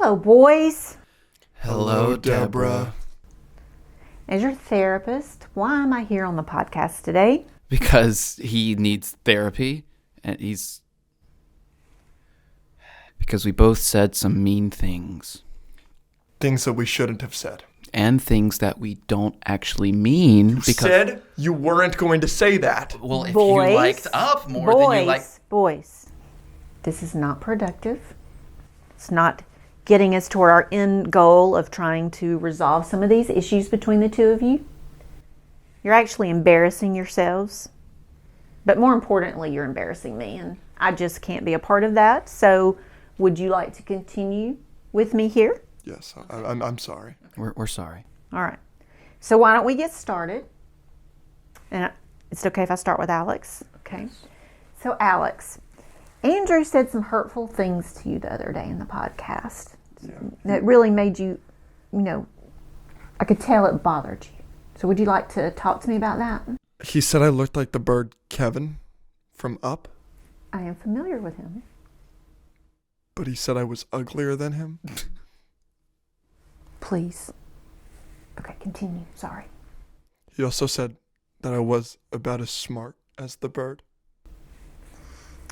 Hello, boys. Hello, Deborah. As your therapist, why am I here on the podcast today? Because he needs therapy, and because we both said some mean things. Things that we shouldn't have said. And things that we don't actually mean. You said you weren't going to say that. Well, if Boys, you liked up more than you liked... Boys, this is not productive. It's not getting us toward our end goal of trying to resolve some of these issues between the two of you. You're actually embarrassing yourselves. But more importantly, you're embarrassing me, and I just can't be a part of that. So would you like to continue with me here? Yes, I'm sorry. We're sorry. All right. So why don't we get started? And it's okay if I start with Alex? Okay. So Alex, Andrew said some hurtful things to you the other day in the podcast. Yeah. That really made you, I could tell it bothered you. So would you like to talk to me about that? He said I looked like the bird Kevin from Up, I am familiar with him. but he said I was uglier than him. Please. Okay, continue. Sorry. He also said that I was about as smart as the bird.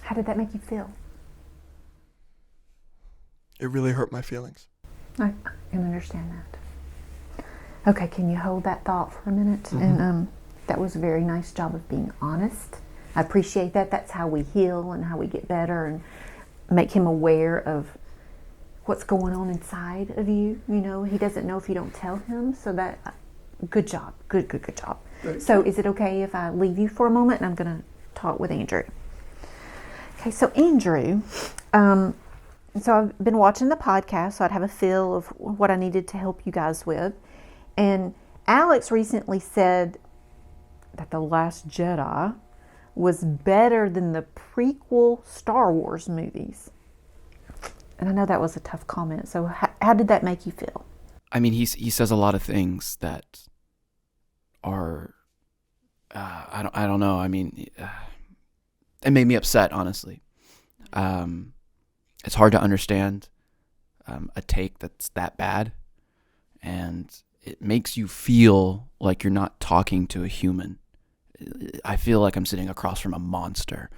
How did that make you feel? It really hurt my feelings. I can understand that. Okay, can you hold that thought for a minute? Mm-hmm. And that was a very nice job of being honest. I appreciate that. That's how we heal and how we get better and make him aware of what's going on inside of you. He doesn't know if you don't tell him. So that, good job. Good job. So is it okay if I leave you for a moment and I'm going to talk with Andrew? Okay, so Andrew, so I've been watching the podcast, so I'd have a feel of what I needed to help you guys with. And Alex recently said that The Last Jedi was better than the prequel Star Wars movies. And I know that was a tough comment, so how did that make you feel? I mean, he says a lot of things that are, I don't know. I mean, it made me upset, honestly. It's hard to understand a take that's that bad, and it makes you feel like you're not talking to a human. I feel like I'm sitting across from a monster.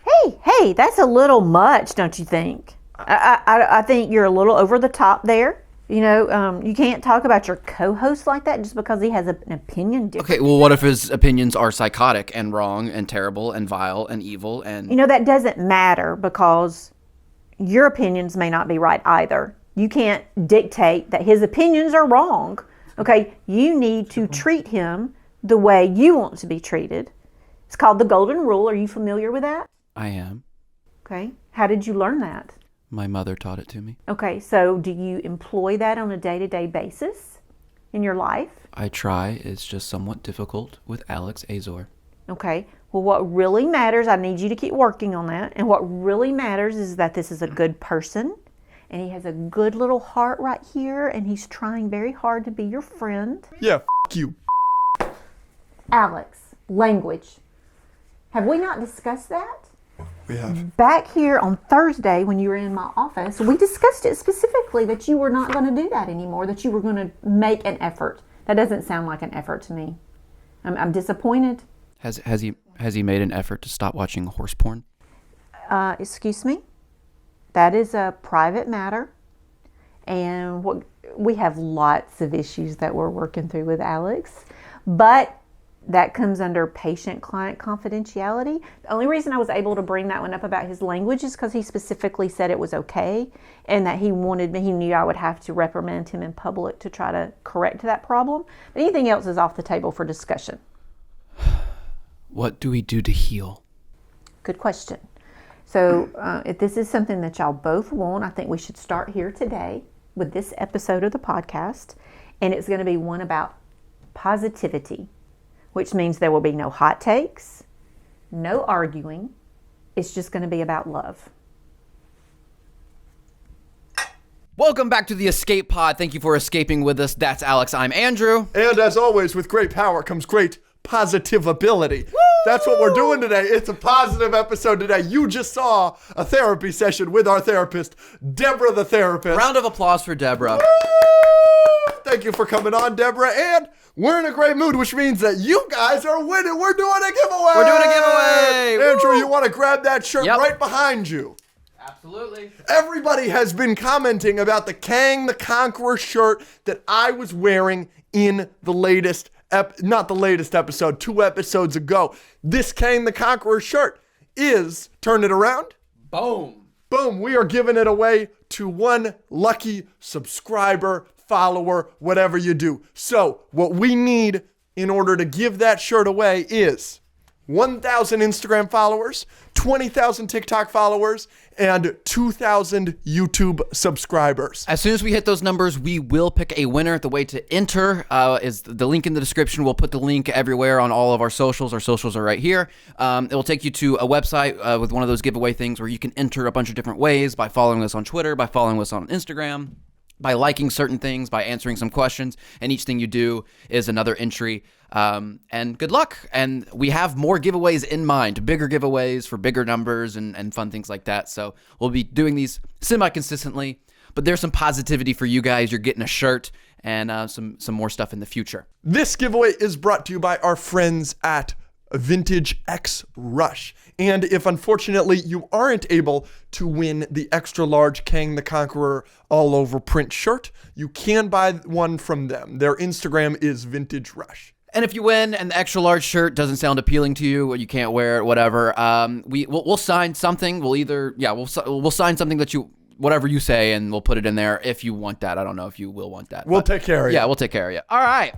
Hey, that's a little much, don't you think? I think you're a little over the top there. You can't talk about your co-host like that just because he has an opinion different. Okay, well, what if his opinions are psychotic and wrong and terrible and vile and evil and... that doesn't matter because your opinions may not be right either. You can't dictate that his opinions are wrong. Okay, you need to treat him the way you want to be treated. It's called the Golden Rule. Are you familiar with that? I am. Okay, how did you learn that? My mother taught it to me. Okay, so do you employ that on a day-to-day basis in your life? I try. It's just somewhat difficult with Alex Azor. Okay, well, what really matters, I need you to keep working on that. And what really matters is that this is a good person, and he has a good little heart right here, and he's trying very hard to be your friend. Yeah, you. Alex, language. Have we not discussed that? We have. Back here on Thursday when you were in my office, we discussed it specifically that you were not going to do that anymore, that you were going to make an effort. That doesn't sound like an effort to me. I'm disappointed. Has he made an effort to stop watching horse porn? Excuse me? That is a private matter. And we have lots of issues that we're working through with Alex. But that comes under patient-client confidentiality. The only reason I was able to bring that one up about his language is because he specifically said it was okay and that he knew I would have to reprimand him in public to try to correct that problem. But anything else is off the table for discussion. What do we do to heal? Good question. So if this is something that y'all both want, I think we should start here today with this episode of the podcast. And it's going to be one about positivity, which means there will be no hot takes, no arguing. It's just going to be about love. Welcome back to the Escape Pod. Thank you for escaping with us. That's Alex. I'm Andrew. And as always, with great power comes great positive ability. That's what we're doing today. It's a positive episode today. You just saw a therapy session with our therapist, Deborah the therapist. Round of applause for Deborah. Thank you for coming on, Deborah. And we're in a great mood, which means that you guys are winning. We're doing a giveaway. We're doing a giveaway. Andrew, Woo. you want to grab that shirt Yep. right behind you. Absolutely. Everybody has been commenting about the Kang the Conqueror shirt that I was wearing in the latest, not the latest episode, 2 episodes ago. This Kang the Conqueror shirt is, turn it around. Boom. Boom, we are giving it away to one lucky subscriber, follower, whatever you do. So what we need in order to give that shirt away is 1,000 Instagram followers, 20,000 TikTok followers, and 2,000 YouTube subscribers. As soon as we hit those numbers, we will pick a winner. The way to enter is the link in the description. We'll put the link everywhere on all of our socials. Our socials are right here. It will take you to a website with one of those giveaway things where you can enter a bunch of different ways by following us on Twitter, by following us on Instagram, by liking certain things, by answering some questions, and each thing you do is another entry. And good luck. And we have more giveaways in mind, bigger giveaways for bigger numbers and fun things like that. So we'll be doing these semi-consistently, but there's some positivity for you guys. You're getting a shirt and some more stuff in the future. This giveaway is brought to you by our friends at Vintage X Rush. And if unfortunately you aren't able to win the extra large Kang the Conqueror all over print shirt, you can buy one from them. Their Instagram is Vintage Rush. And if you win and the extra large shirt doesn't sound appealing to you, or you can't wear it, whatever, we'll sign something. We'll sign something that you, whatever you say, and we'll put it in there if you want that. I don't know if you will want that. We'll take care of you. Yeah, we'll take care of you. All right.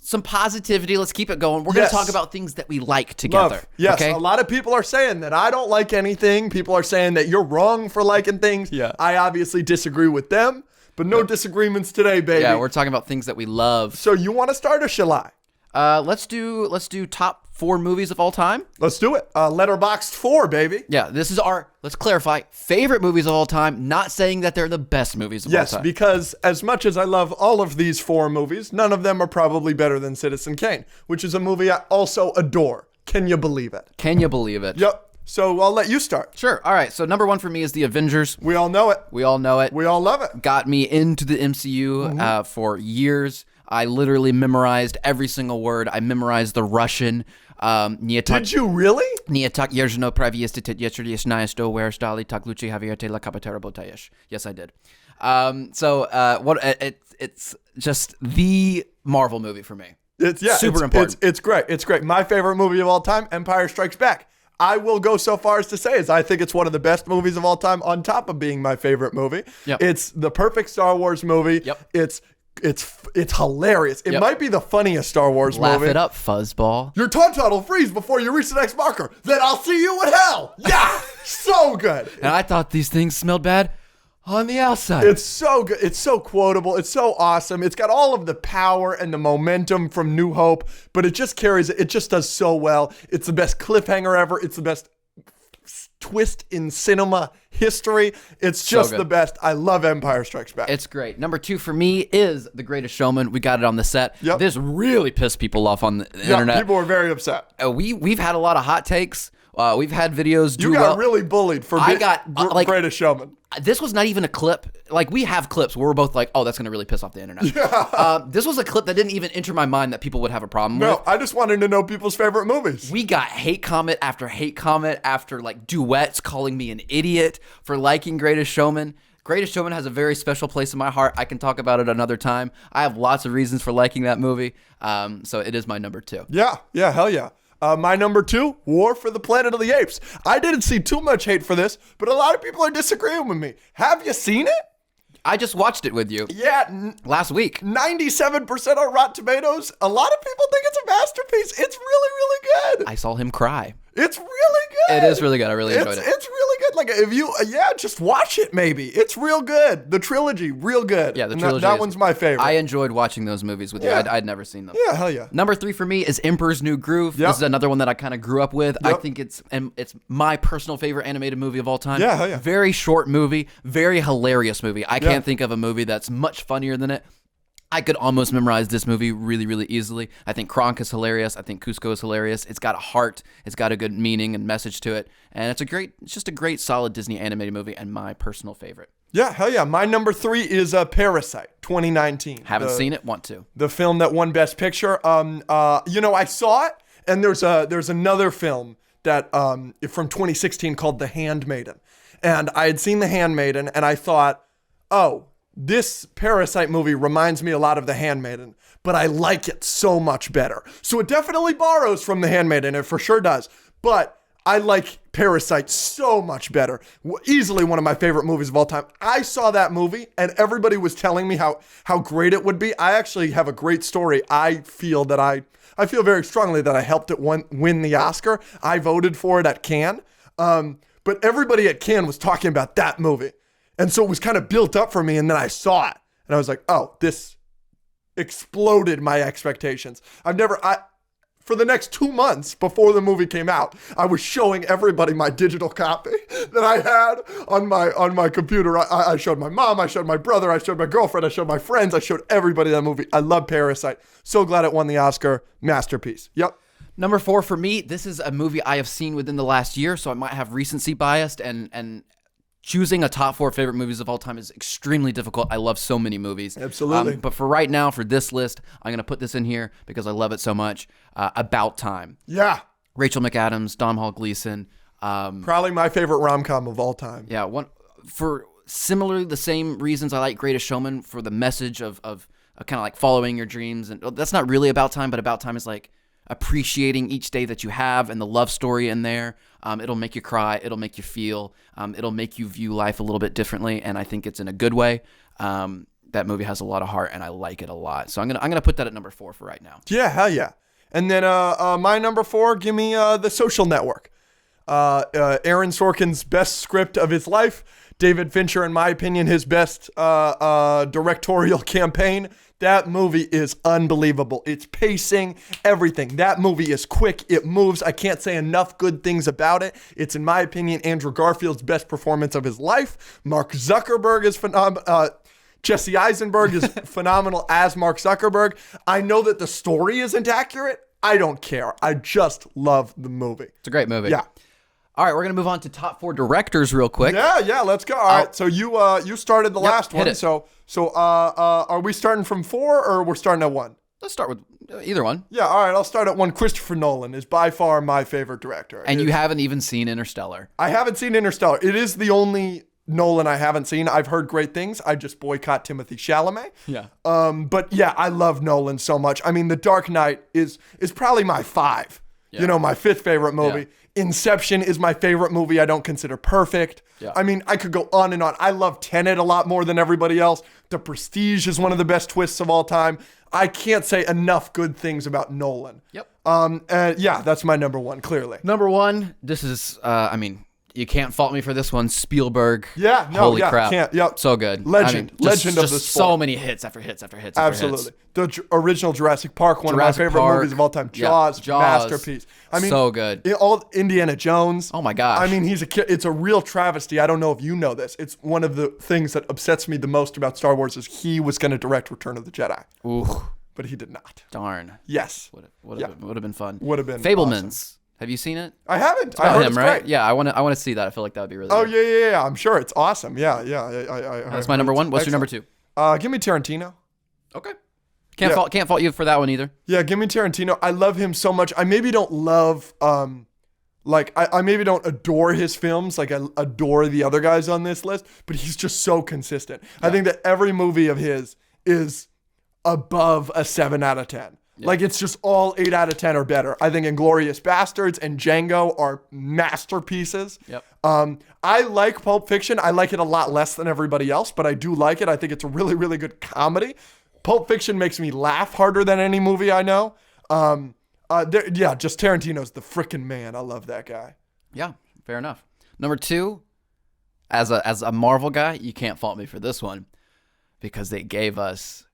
Some positivity. Let's keep it going. We're going Yes. to talk about things that we like together. Love. Yes, Okay? a lot of people are saying that I don't like anything. People are saying that you're wrong for liking things. Yeah. I obviously disagree with them, but no disagreements today, baby. Yeah, we're talking about things that we love. So you want to start or shall I? Let's do top 4 movies of all time. Let's do it. Letterboxd 4, baby. Yeah, this is our, let's clarify, favorite movies of all time, not saying that they're the best movies of all Yes, time. because as much as I love all of these 4 movies, none of them are probably better than Citizen Kane, which is a movie I also adore. Can you believe it? Can you believe it? Yep. So I'll let you start. Sure. All right. So number 1 for me is The Avengers. We all know it. We all know it. We all love it. Got me into the MCU for years. I literally memorized every single word. I memorized the Russian. Did you really? Nie tak jeżno prawie jest jeszcze jest do where stali tak luci havierte la kapatera botayesh. Yes, I did. It's just the Marvel movie for me. Super important. It's great. It's great. My favorite movie of all time, Empire Strikes Back. I will go so far as to say I think it's one of the best movies of all time on top of being my favorite movie. Yep. It's the perfect Star Wars movie. Yep. It's hilarious. It Yep. might be the funniest Star Wars Laugh movie. it up, fuzzball. Your tauntaun will freeze before you reach the next marker. Then I'll see you in hell. Yeah, so good. And I thought these things smelled bad on the outside. It's so good. It's so quotable. It's so awesome. It's got all of the power and the momentum from New Hope, but it just carries it. It just does so well. It's the best cliffhanger ever. It's the best twist in cinema history. It's just good. the best. I love Empire Strikes Back. It's great. Number 2 for me is The Greatest Showman. We got it on the set. Yep. This really pissed people off on the yeah, internet. people were very upset. We've had a lot of hot takes. We've had videos do You got well. really bullied for I got, like- Greatest Showman. This was not even a clip. Like, we have clips where we're both like, oh, that's going to really piss off the internet. This was a clip that didn't even enter my mind that people would have a problem with. No, I just wanted to know people's favorite movies. We got hate comment after like duets calling me an idiot for liking Greatest Showman. Greatest Showman has a very special place in my heart. I can talk about it another time. I have lots of reasons for liking that movie. So it is my number 2. Yeah, hell yeah. My number 2, War for the Planet of the Apes. I didn't see too much hate for this, but a lot of people are disagreeing with me. Have you seen it? I just watched it with you Yeah, last week. 97% on Rotten Tomatoes. A lot of people think it's a masterpiece. It's really, really good. I saw him cry. It's really good. It is really good. I really enjoyed it. It's really good. Like if you, just watch it. Maybe it's real good. The trilogy, real good. Yeah, the And trilogy. That one's my favorite. I enjoyed watching those movies with you. Yeah. I'd never seen them. yeah, hell yeah. Number 3 for me is Emperor's New Groove. Yep. This is another one that I kind of grew up with. I Yep. think it's my personal favorite animated movie of all time. Yeah, hell yeah. Very short movie, very hilarious movie. I can't think of a movie that's much funnier than it. I could almost memorize this movie really, really easily. I think Kronk is hilarious. I think Cusco is hilarious. It's got a heart. It's got a good meaning and message to it. And it's just a great, solid Disney animated movie and my personal favorite. Yeah, hell yeah. My number 3 is Parasite, 2019. Haven't seen it, want to. The film that won Best Picture. I saw it, and there's another film that from 2016 called The Handmaiden. And I had seen The Handmaiden, and I thought, oh, this Parasite movie reminds me a lot of The Handmaiden, but I like it so much better. So it definitely borrows from The Handmaiden, it for sure does. But I like Parasite so much better. Easily one of my favorite movies of all time. I saw that movie and everybody was telling me how great it would be. I actually have a great story. I feel very strongly that I helped it win the Oscar. I voted for it at Cannes. But everybody at Cannes was talking about that movie. And so it was kind of built up for me, and then I saw it. And I was like, oh, this exploded my expectations. For the next 2 months before the movie came out, I was showing everybody my digital copy that I had on my computer. I showed my mom, I showed my brother, I showed my girlfriend, I showed my friends, I showed everybody that movie. I love Parasite. So glad it won the Oscar. Masterpiece. Yep. Number 4 for me, this is a movie I have seen within the last year, so I might have recency biased, and choosing a top 4 favorite movies of all time is extremely difficult. I love so many movies. Absolutely. But for right now, for this list, I'm going to put this in here because I love it so much. About Time. Yeah. Rachel McAdams, Domhnall Gleeson. Probably my favorite rom-com of all time. Yeah, for similarly the same reasons I like Greatest Showman, for the message of kind of like following your dreams. And that's not really About Time, but About Time is like appreciating each day that you have and the love story in there. It'll make you cry. It'll make you feel. It'll make you view life a little bit differently, and I think it's in a good way. That movie has a lot of heart, and I like it a lot. So I'm gonna put that at number 4 for right now. Yeah, hell yeah. And then my number 4, give me The Social Network. Aaron Sorkin's best script of his life. David Fincher, in my opinion, his best directorial campaign. That movie is unbelievable. It's pacing, everything. That movie is quick. It moves. I can't say enough good things about it. It's, in my opinion, Andrew Garfield's best performance of his life. Mark Zuckerberg is phenomenal. Jesse Eisenberg is phenomenal as Mark Zuckerberg. I know that the story isn't accurate. I don't care. I just love the movie. It's a great movie. Yeah. All right, we're going to move on to top 4 directors real quick. Yeah, let's go. All right, so you started the last hit one. it. So are we starting from 4 or we're starting at 1? Let's start with either one. Yeah, all right, I'll start at 1. Christopher Nolan is by far my favorite director. And you haven't even seen Interstellar. I haven't seen Interstellar. It is the only Nolan I haven't seen. I've heard great things. I just boycott Timothée Chalamet. Yeah. But yeah, I love Nolan so much. I mean, The Dark Knight is probably my 5. Yeah. You know, my 5th favorite movie. Yeah. Inception is my favorite movie I don't consider perfect. Yeah. I mean, I could go on and on. I love Tenet a lot more than everybody else. The Prestige is one of the best twists of all time. I can't say enough good things about Nolan. Yep. And yeah, that's my number 1, clearly. Number 1, this is, you can't fault me for this one. Spielberg. Yeah, no, Holy yeah, crap. can't, yep. So good. Legend. Legend of the just sport. so many hits after hits after hits. After Absolutely. hits. The original Jurassic Park, one Jurassic of my favorite Park. movies of all time. Yeah, Jaws, masterpiece. I mean, so good. All Indiana Jones. Oh my gosh. I mean, he's a kid. It's a real travesty. I don't know if you know this. It's one of the things that upsets me the most about Star Wars is he was going to direct Return of the Jedi, Ooh, but he did not. darn. Yes. Would have been fun. Would have been Fablemans. awesome. Have you seen it? I haven't. I About heard him, it's right? great. Yeah, I want to see that. I feel like that would be really Oh good. yeah. I'm sure it's awesome. Yeah. That's my number 1. What's your number 2? Give me Tarantino. Okay. Can't fault you for that one either. Yeah, give me Tarantino. I love him so much. I maybe don't love, I maybe don't adore his films like I adore the other guys on this list, but he's just so consistent. I think that every movie of his is above a 7 out of 10. Yeah. Like it's just all 8 out of 10 or better. I think Inglourious Bastards and Django are masterpieces. Yep. I like Pulp Fiction. I like it a lot less than everybody else, but I do like it. I think it's a really, really good comedy. Pulp Fiction makes me laugh harder than any movie I know. Just Tarantino's the frickin' man. I love that guy. Yeah, fair enough. Number 2, as a Marvel guy, you can't fault me for this one because they gave us,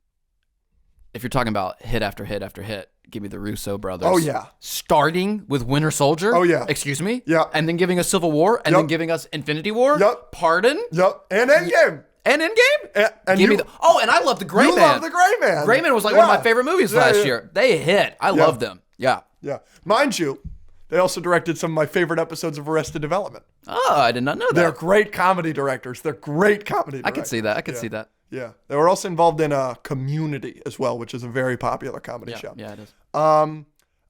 if you're talking about hit after hit after hit, give me the Russo brothers. Oh, yeah. Starting with Winter Soldier. Oh, yeah. Excuse me? Yeah. And then giving us Civil War and then giving us Infinity War. Yep. Pardon? Yep. And Endgame. And Endgame? And Give me you- the. Oh, and I love the Gray You Man. love the Gray Man. Gray Man was like one of Yeah. my favorite movies Yeah, last yeah. year. They hit. I love them. Yeah. Yeah. Mind you, they also directed some of my favorite episodes of Arrested Development. Oh, I did not know that. They're great comedy directors. They're great comedy I directors. could see that. I could see that. Yeah. They were also involved in Community as well, which is a very popular comedy Yeah, show. yeah, it is.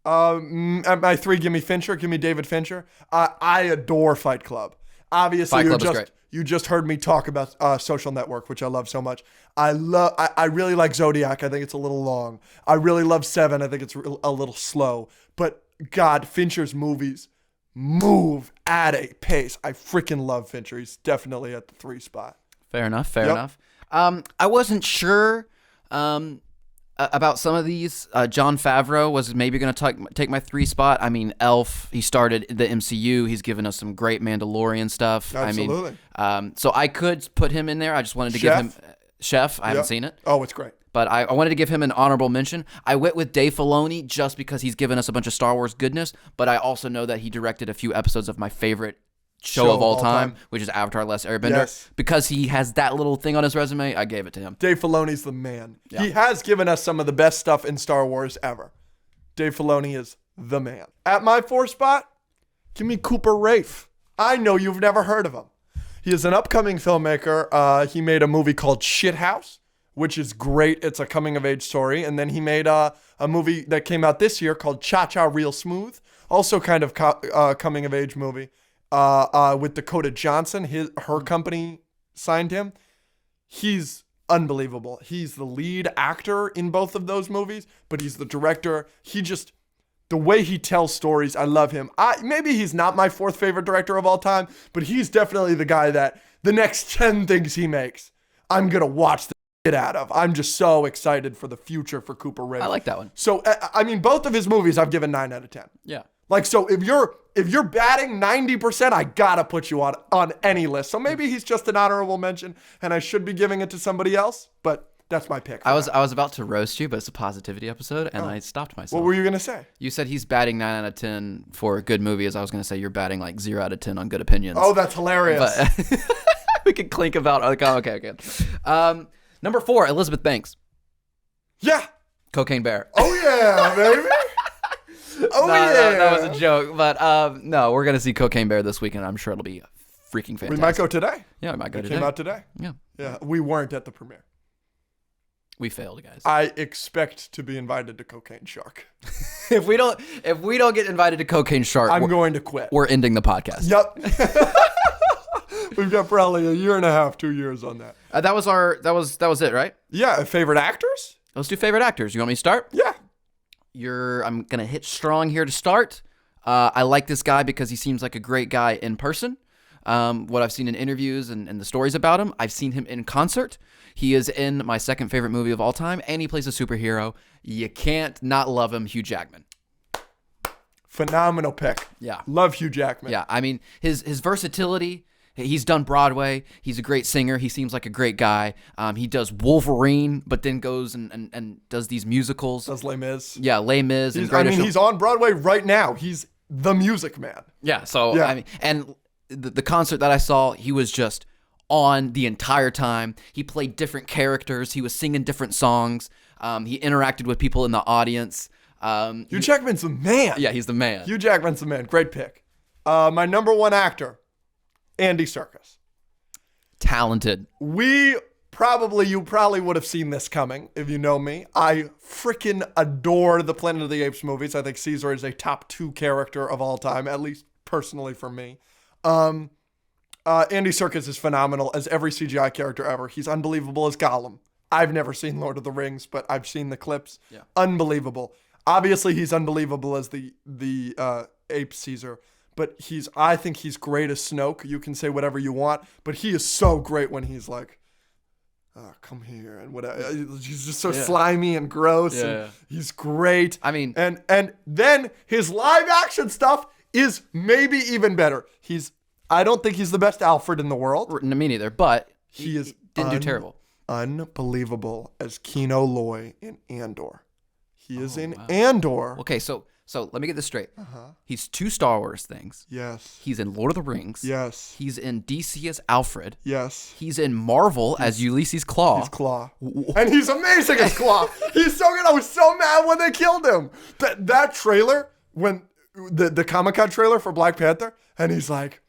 At my 3, give me Fincher. Give me David Fincher. I adore Fight Club. Obviously, Fight Club is great. you just heard me talk about Social Network, which I love so much. I really like Zodiac. I think it's a little long. I really love Seven. I think it's a little slow. But God, Fincher's movies move at a pace. I freaking love Fincher. He's definitely at the 3 spot. Fair enough. Fair Yep. enough. I wasn't sure about some of these. Jon Favreau was maybe going to take my 3 spot. I mean, Elf. He started the MCU. He's given us some great Mandalorian stuff. Absolutely. I mean, so I could put him in there. I just wanted to Chef? give him Chef. I haven't Yep. seen it. Oh, it's great. But I wanted to give him an honorable mention. I went with Dave Filoni just because he's given us a bunch of Star Wars goodness, but I also know that he directed a few episodes of my favorite show of all time, which is Avatar: Last Airbender. Yes. Because he has that little thing on his resume, I gave it to him. Dave Filoni's the man. Yeah. He has given us some of the best stuff in Star Wars ever. Dave Filoni is the man. At my 4 spot, give me Cooper Raiff. I know you've never heard of him. He is an upcoming filmmaker. He made a movie called Shithouse, which is great. It's a coming-of-age story. And then he made a movie that came out this year called Cha-Cha Real Smooth, also kind of coming-of-age movie. With Dakota Johnson, her company signed him. He's unbelievable. He's the lead actor in both of those movies, but he's the director. The way he tells stories, I love him. Maybe he's not my 4th favorite director of all time, but he's definitely the guy that the next 10 things he makes, I'm going to watch the shit out of. I'm just so excited for the future for Cooper Raiff. I like that one. So, I mean, both of his movies I've given 9 out of 10. Yeah. Like, so if you're batting 90%, I gotta put you on any list. So maybe he's just an honorable mention, and I should be giving it to somebody else. But that's my pick. I was about to roast you, but it's a positivity episode, and I stopped myself. What were you gonna say? You said he's batting 9 out of 10 for good movies. I was going to say you're batting like 0 out of 10 on good opinions. Oh, that's hilarious. But we can clink about. Okay. Number 4, Elizabeth Banks, Yeah. Cocaine Bear. Oh yeah, baby. Oh No, yeah. that was a joke. But no, we're going to see Cocaine Bear this weekend. I'm sure it'll be freaking fantastic. We might go today. Yeah, we might go It today. came out today. Yeah, Yeah, we weren't at the premiere. we failed, guys. I expect to be invited to Cocaine Shark. If we don't get invited to Cocaine Shark, I'm going to quit. we're ending the podcast. Yep. We've got probably a year and a half, 2 years on that. That was it, right? Yeah, favorite actors? Let's do favorite actors. You want me to start? Yeah. I'm gonna hit strong here to start. I like this guy because he seems like a great guy in person. What I've seen in interviews and the stories about him, I've seen him in concert. He is in my 2nd favorite movie of all time, and he plays a superhero. You can't not love him, Hugh Jackman. Phenomenal pick. Yeah. Love Hugh Jackman. Yeah, I mean, his versatility. He's done Broadway. He's a great singer. He seems like a great guy. He does Wolverine, but then goes and does these musicals. Does Les Mis. Yeah, Les Mis and He's, I Greatest mean, Show- he's on Broadway right now. He's the Music Man. Yeah, so Yeah. I mean, and the concert that I saw, he was just on the entire time. He played different characters. He was singing different songs. He interacted with people in the audience. Hugh Jackman's the man. Yeah, he's the man. Hugh Jackman's the man. Great pick. My number 1 actor, Andy Serkis. Talented. You probably would have seen this coming if you know me. I freaking adore the Planet of the Apes movies. I think Caesar is a top 2 character of all time, at least personally for me. Andy Serkis is phenomenal as every CGI character ever. He's unbelievable as Gollum. I've never seen Lord of the Rings, but I've seen the clips. Yeah. Unbelievable. Obviously, he's unbelievable as the ape Caesar. But I think he's great as Snoke. You can say whatever you want, but he is so great when he's like, come here and whatever. He's just so slimy and gross. Yeah. And he's great. I mean- and then his live action stuff is maybe even better. I don't think he's the best Alfred in the world. Me neither, but He is didn't do terrible. Unbelievable as Kino Loy in Andor. He is in wow. Andor. Okay, so let me get this straight. Uh-huh. He's 2 Star Wars things. Yes. He's in Lord of the Rings. Yes. He's in DC as Alfred. Yes. He's in Marvel as Ulysses Claw. He's Claw. And he's amazing as Claw. He's so good. I was so mad when they killed him. That trailer, when the Comic-Con trailer for Black Panther, and he's like,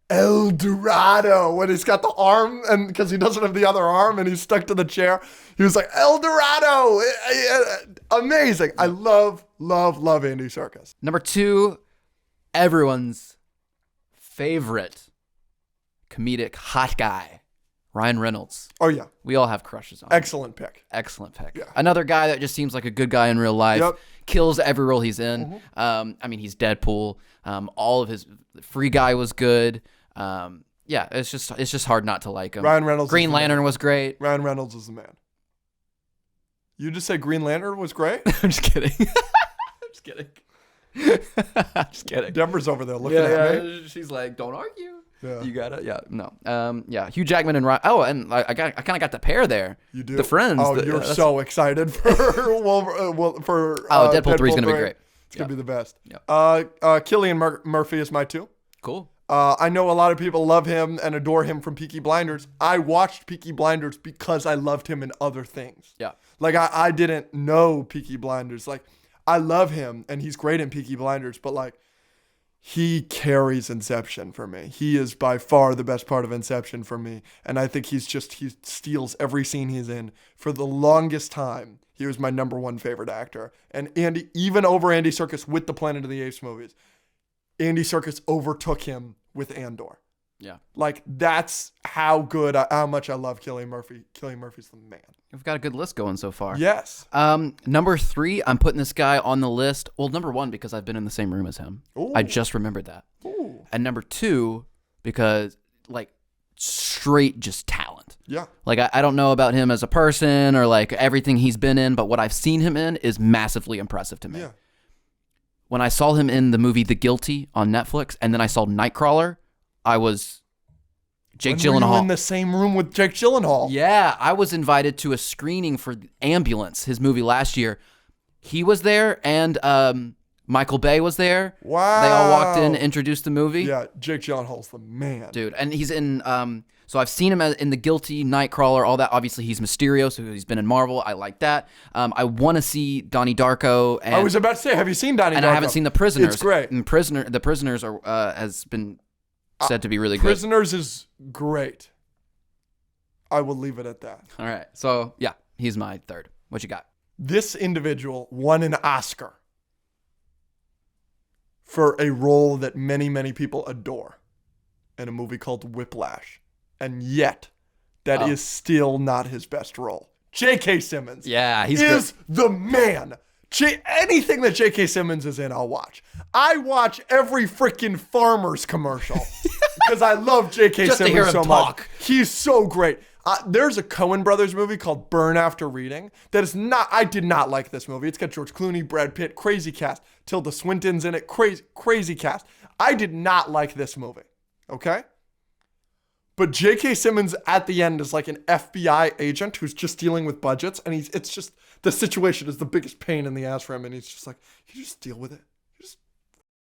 El Dorado, when he's got the arm, and because he doesn't have the other arm and he's stuck to the chair, he was like, El Dorado. Amazing. I love Andy Serkis. Number 2, everyone's favorite comedic hot guy, Ryan Reynolds. Oh, yeah. We all have crushes on him. Excellent pick. Excellent pick. Yeah. Another guy that just seems like a good guy in real life. Yep. Kills every role he's in. I mean, he's Deadpool. All of his Free Guy was good. Yeah, it's just hard not to like him. Ryan Reynolds. Green Lantern was great. Ryan Reynolds is the man. You just say Green Lantern was great? I'm just kidding. I'm just kidding. I'm just kidding. Deborah's over there looking at me. She's like, don't argue. Yeah. You got it. Yeah. No. Yeah. Hugh Jackman and Ryan. Oh, and I kind of got the pair there. You do. The friends. Oh, you're so excited for Deadpool 3 is gonna be great. It's gonna be the best. Yep. Cillian Murphy is my 2. Cool. I know a lot of people love him and adore him from Peaky Blinders. I watched Peaky Blinders because I loved him in other things. Yeah. Like I didn't know Peaky Blinders. Like I love him and he's great in Peaky Blinders, but like he carries Inception for me. He is by far the best part of Inception for me. And I think he steals every scene he's in. For the longest time, he was my number 1 favorite actor. And even over Andy Serkis with the Planet of the Apes movies, Andy Serkis overtook him with Andor. Yeah. Like that's how much I love Cillian Murphy. Cillian Murphy's the man. We've got a good list going so far. Yes. Number 3, I'm putting this guy on the list. Well, number 1, because I've been in the same room as him. Ooh. I just remembered that. Ooh. And number 2, because like straight just talent. Yeah. Like I don't know about him as a person or like everything he's been in, but what I've seen him in is massively impressive to me. Yeah. When I saw him in the movie The Guilty on Netflix, and then I saw Nightcrawler, I was Jake When were you Gyllenhaal. in the same room with Jake Gyllenhaal. Yeah, I was invited to a screening for Ambulance, his movie last year. He was there, and Michael Bay was there. Wow. They all walked in, introduced the movie. Yeah, Jake Gyllenhaal's the man. Dude, and he's in, so I've seen him in The Guilty, Nightcrawler, all that. Obviously, he's Mysterio, so he's been in Marvel. I like that. I want to see Donnie Darko. And, I was about to say, have you seen Donnie Darko? and I haven't seen The Prisoners. It's great. And The Prisoners are has been said to be really good. Prisoners is great. I will leave it at that. All right, so yeah, he's my 3rd. What you got? This individual won an Oscar for a role that many, many people adore in a movie called Whiplash. And yet, that is still not his best role. J.K. Simmons Yeah, he's is the man. Anything that J.K. Simmons is in, I'll watch. I watch every freaking Farmers commercial because I love J.K. Just to Simmons hear him so talk. much. He's so great. There's a Coen Brothers movie called Burn After Reading that is not, I did not like this movie. It's got George Clooney, Brad Pitt, crazy cast. Tilda Swinton's in it, crazy cast. I did not like this movie, okay? But J.K. Simmons at the end is like an FBI agent who's just dealing with budgets, and it's just, the situation is the biggest pain in the ass for him, and he's just like, you just deal with it. Just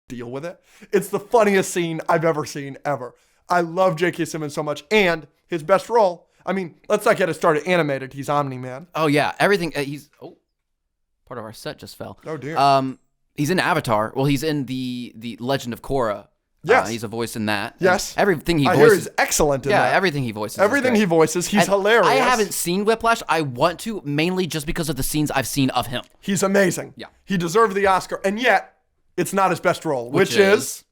deal with it. It's the funniest scene I've ever seen, ever. I love J.K. Simmons so much, and his best role, I mean, let's not get it started animated. He's Omni-Man. Oh yeah, everything. Part of our set just fell. Oh dear. He's in Avatar. Well, he's in the Legend of Korra. Yes. He's a voice in that. Yes. And everything he I hear voices. he's excellent in Yeah, that. everything he voices. Everything is he great. voices, he's And hilarious. I haven't seen Whiplash. I want to, mainly just because of the scenes I've seen of him. He's amazing. Yeah. He deserved the Oscar, and yet it's not his best role, which is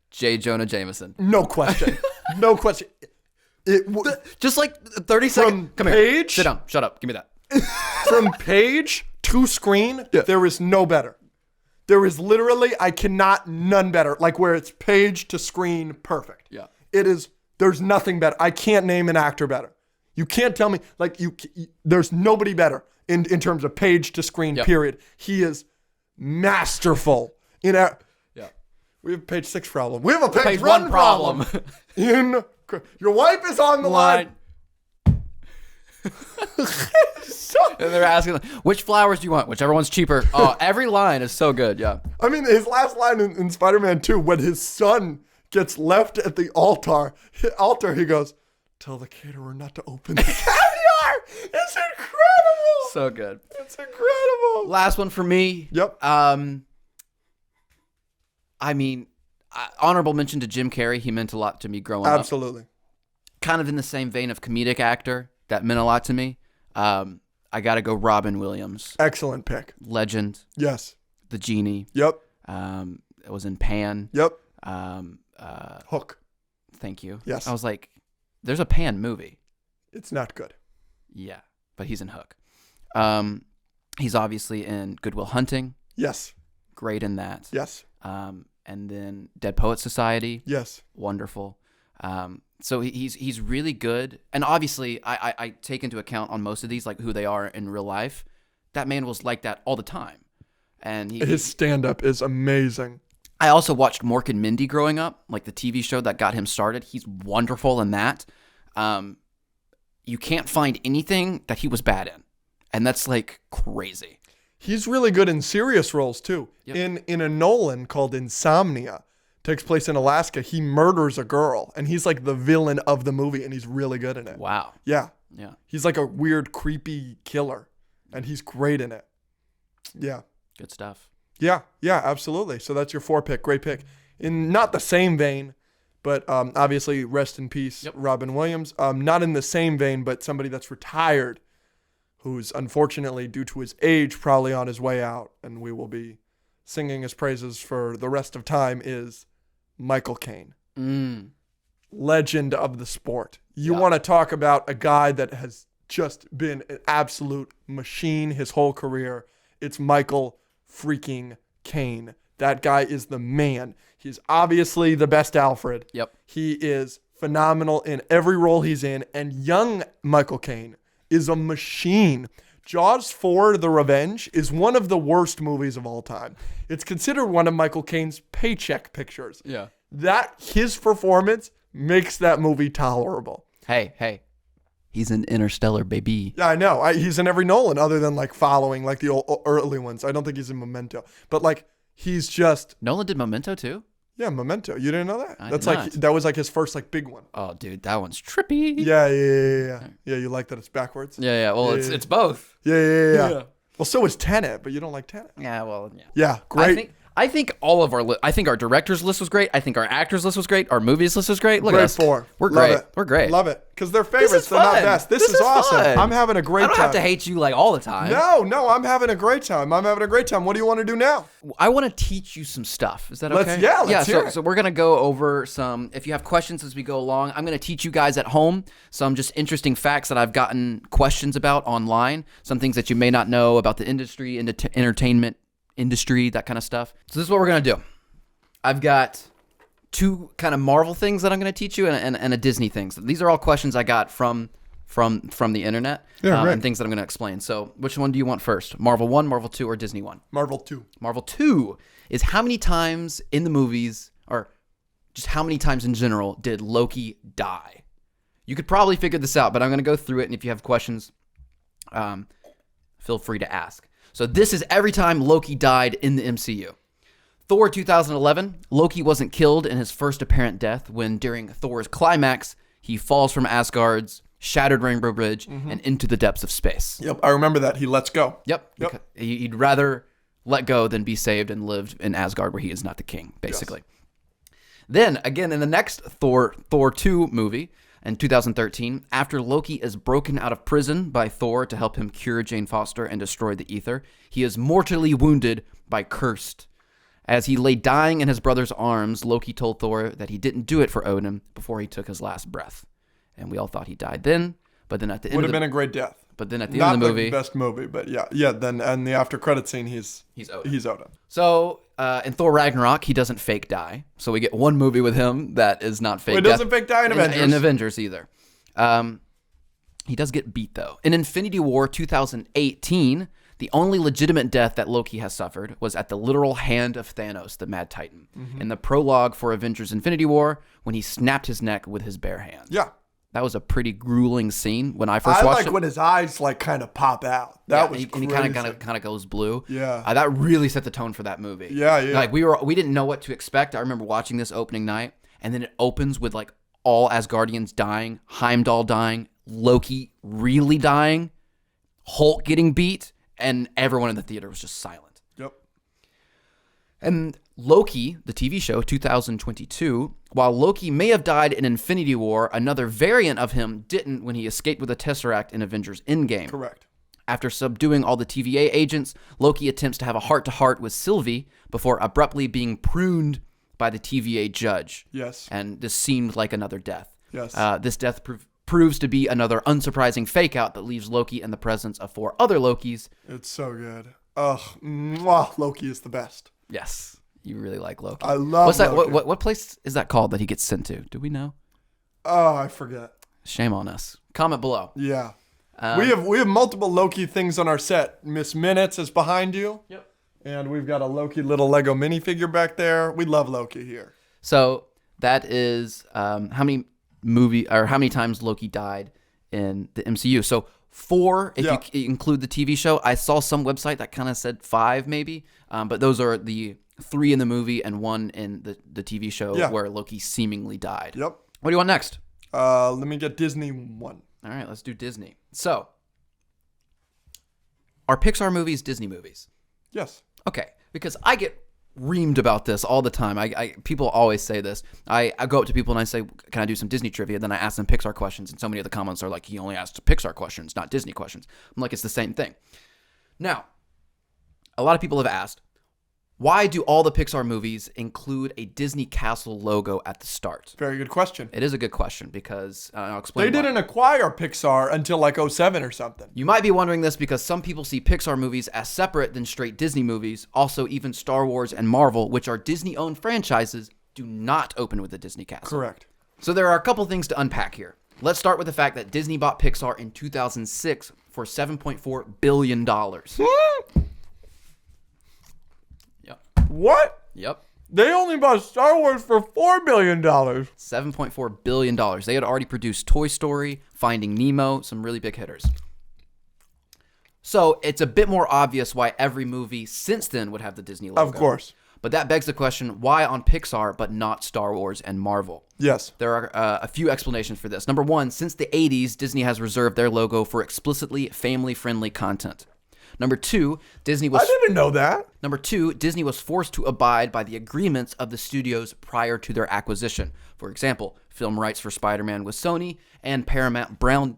J. Jonah Jameson. no question. No question. Just like 30 seconds. Come here. page- Sit down. Shut up. Give me that. From page to screen, there is no better. There is literally, none better. Like where it's page to screen, perfect. Yeah. It is, there's nothing better. I can't name an actor better. You can't tell me, like, there's nobody better in terms of page to screen, period. He is masterful. We have a page 6 problem. We have a page 1 problem. Your wife is on the line. And they're asking, which flowers do you want? Whichever one's cheaper. Oh, every line is so good. Yeah. I mean, his last line in Spider-Man 2, when his son gets left at the altar, he goes, "Tell the caterer not to open the caviar." It's incredible. So good. It's incredible. Last one for me. Yep. I mean, honorable mention to Jim Carrey. He meant a lot to me growing up. Absolutely. Kind of in the same vein of comedic actor that meant a lot to me. I got to go Robin Williams. Excellent pick. Legend. Yes. The Genie. Yep. It was in Pan. Yep. Hook. Thank you. Yes. I was like, there's a Pan movie. It's not good. Yeah, but he's in Hook. He's obviously in Good Will Hunting. Yes. Great in that. Yes. And then Dead Poets Society. Yes. Wonderful. So he's really good. And obviously, I take into account on most of these, like who they are in real life. That man was like that all the time. And his stand-up is amazing. I also watched Mork and Mindy growing up, like the TV show that got him started. He's wonderful in that. You can't find anything that he was bad in. And that's like crazy. He's really good in serious roles too. Yep. In a Nolan called Insomnia, takes place in Alaska. He murders a girl, and he's like the villain of the movie, and he's really good in it. Wow. Yeah. Yeah. He's like a weird, creepy killer, and he's great in it. Yeah. Good stuff. Yeah. Yeah, absolutely. So that's your 4 pick. Great pick. In not the same vein, but obviously rest in peace, Yep. Robin Williams. Not in the same vein, but somebody that's retired, who's unfortunately, due to his age, probably on his way out, and we will be singing his praises for the rest of time, is Michael Caine. Legend of the sport. You want to talk about a guy that has just been an absolute machine his whole career. It's Michael freaking Caine. That guy is the man. He's obviously the best Alfred. Yep. He is phenomenal in every role he's in, and young Michael Caine is a machine. Jaws 4: The Revenge is one of the worst movies of all time. It's considered one of Michael Caine's paycheck pictures. Yeah. His performance makes that movie tolerable. Hey. He's an Interstellar, baby. Yeah, I know. He's in every Nolan other than like following like the old, early ones. I don't think he's in Memento. But like he's just Nolan did Memento too? yeah, Memento. You didn't know that? I That's did like not. that was like his first like big one. Oh, dude, that one's trippy. Yeah. Yeah, you like that it's backwards? Yeah. Well, Yeah. it's both. Yeah. Well, so is Tenet, but you don't like Tenet. Yeah, well, yeah. Yeah, great. I think all of our I think our director's list was great. I think our actors list was great. Our movies list was great. Look Great at us. 4. We're Love great. it. We're great. Love it. Because they're favorites. This is They're not fun. best. This is awesome. fun. I'm having a great I don't time. have to hate you like all the time. No, I'm having a great time. What do you want to do now? I want to teach you some stuff. Is that Let's- okay? yeah, let's hear it. So we're going to go over some, if you have questions as we go along, I'm going to teach you guys at home some just interesting facts that I've gotten questions about online, some things that you may not know about the industry, entertainment industry, that kind of stuff. So this is what we're going to do. I've got 2 kind of Marvel things that I'm going to teach you and a Disney thing. So these are all questions I got from the internet and things that I'm going to explain. So which one do you want first? Marvel 1, Marvel 2, or Disney 1? Marvel 2. Marvel 2 is how many times in the movies, or just how many times in general, did Loki die? You could probably figure this out, but I'm going to go through it, and if you have questions, feel free to ask. So this is every time Loki died in the MCU. Thor 2011, Loki wasn't killed in his first apparent death when, during Thor's climax, he falls from Asgard's shattered Rainbow Bridge and into the depths of space. Yep, I remember that. He lets go. Yep. He'd rather let go than be saved and lived in Asgard where he is not the king, basically. Yes. Then, again, in the next Thor 2 movie in 2013, after Loki is broken out of prison by Thor to help him cure Jane Foster and destroy the Ether, he is mortally wounded by Cursed. As he lay dying in his brother's arms, Loki told Thor that he didn't do it for Odin before he took his last breath. And we all thought he died then, but then at the end Would have been a great death. But then at the Not end of the movie, the best movie, but yeah. Then and the after credit scene, he's Odin. He's Odin. So in Thor Ragnarok, he doesn't fake die. So we get one movie with him that is not fake. He doesn't fake die in Avengers. In Avengers either. He does get beat though. In Infinity War 2018, the only legitimate death that Loki has suffered was at the literal hand of Thanos, the Mad Titan, in the prologue for Avengers Infinity War when he snapped his neck with his bare hand. Yeah. That was a pretty grueling scene when I first I watched like it. when his eyes like kind of pop out. That was and crazy. he kind of goes blue. Yeah. That really set the tone for that movie. Yeah, yeah. Like we didn't know what to expect. I remember watching this opening night, and then it opens with like all Asgardians dying, Heimdall dying, Loki really dying, Hulk getting beat, and everyone in the theater was just silent. Yep. And Loki, the TV show, 2022, while Loki may have died in Infinity War, another variant of him didn't when he escaped with the Tesseract in Avengers Endgame. Correct. After subduing all the TVA agents, Loki attempts to have a heart-to-heart with Sylvie before abruptly being pruned by the TVA judge. Yes. And this seemed like another death. Yes. This death proves to be another unsurprising fake-out that leaves Loki in the presence of 4 other Lokis. It's so good. Ugh. Mwah, Loki is the best. Yes. You really like Loki. I love What's that? Loki. What place is that called that he gets sent to? Do we know? Oh, I forget. Shame on us. Comment below. Yeah. we have multiple Loki things on our set. Miss Minutes is behind you. Yep. And we've got a Loki little Lego minifigure back there. We love Loki here. So that is how many times Loki died in the MCU. So 4 if you include the TV show. I saw some website that kind of said 5 maybe, but those are the 3 in the movie and 1 in the TV show where Loki seemingly died. Yep. What do you want next? Let me get Disney one. All right, let's do Disney. So, are Pixar movies Disney movies? Yes. Okay, because I get reamed about this all the time. People always say this. I go up to people and I say, can I do some Disney trivia? Then I ask them Pixar questions, and so many of the comments are like, he only asked Pixar questions, not Disney questions. I'm like, it's the same thing. Now, a lot of people have asked, why do all the Pixar movies include a Disney Castle logo at the start? Very good question. It is a good question because I'll explain They why. didn't acquire Pixar until like 07 or something. You might be wondering this because some people see Pixar movies as separate than straight Disney movies. Also, even Star Wars and Marvel, which are Disney-owned franchises, do not open with a Disney Castle. Correct. So there are a couple things to unpack here. Let's start with the fact that Disney bought Pixar in 2006 for $7.4 billion. What? Yep. They only bought Star Wars for $4 billion. $7.4 billion. They had already produced Toy Story, Finding Nemo, some really big hitters. So it's a bit more obvious why every movie since then would have the Disney logo. Of course. But that begs the question, why on Pixar but not Star Wars and Marvel? Yes. There are a few explanations for this. Number one, since the 80s, Disney has reserved their logo for explicitly family-friendly content. Number two, Disney was... I didn't know that. Number two, Disney was forced to abide by the agreements of the studios prior to their acquisition. For example, film rights for Spider-Man with Sony and Paramount branding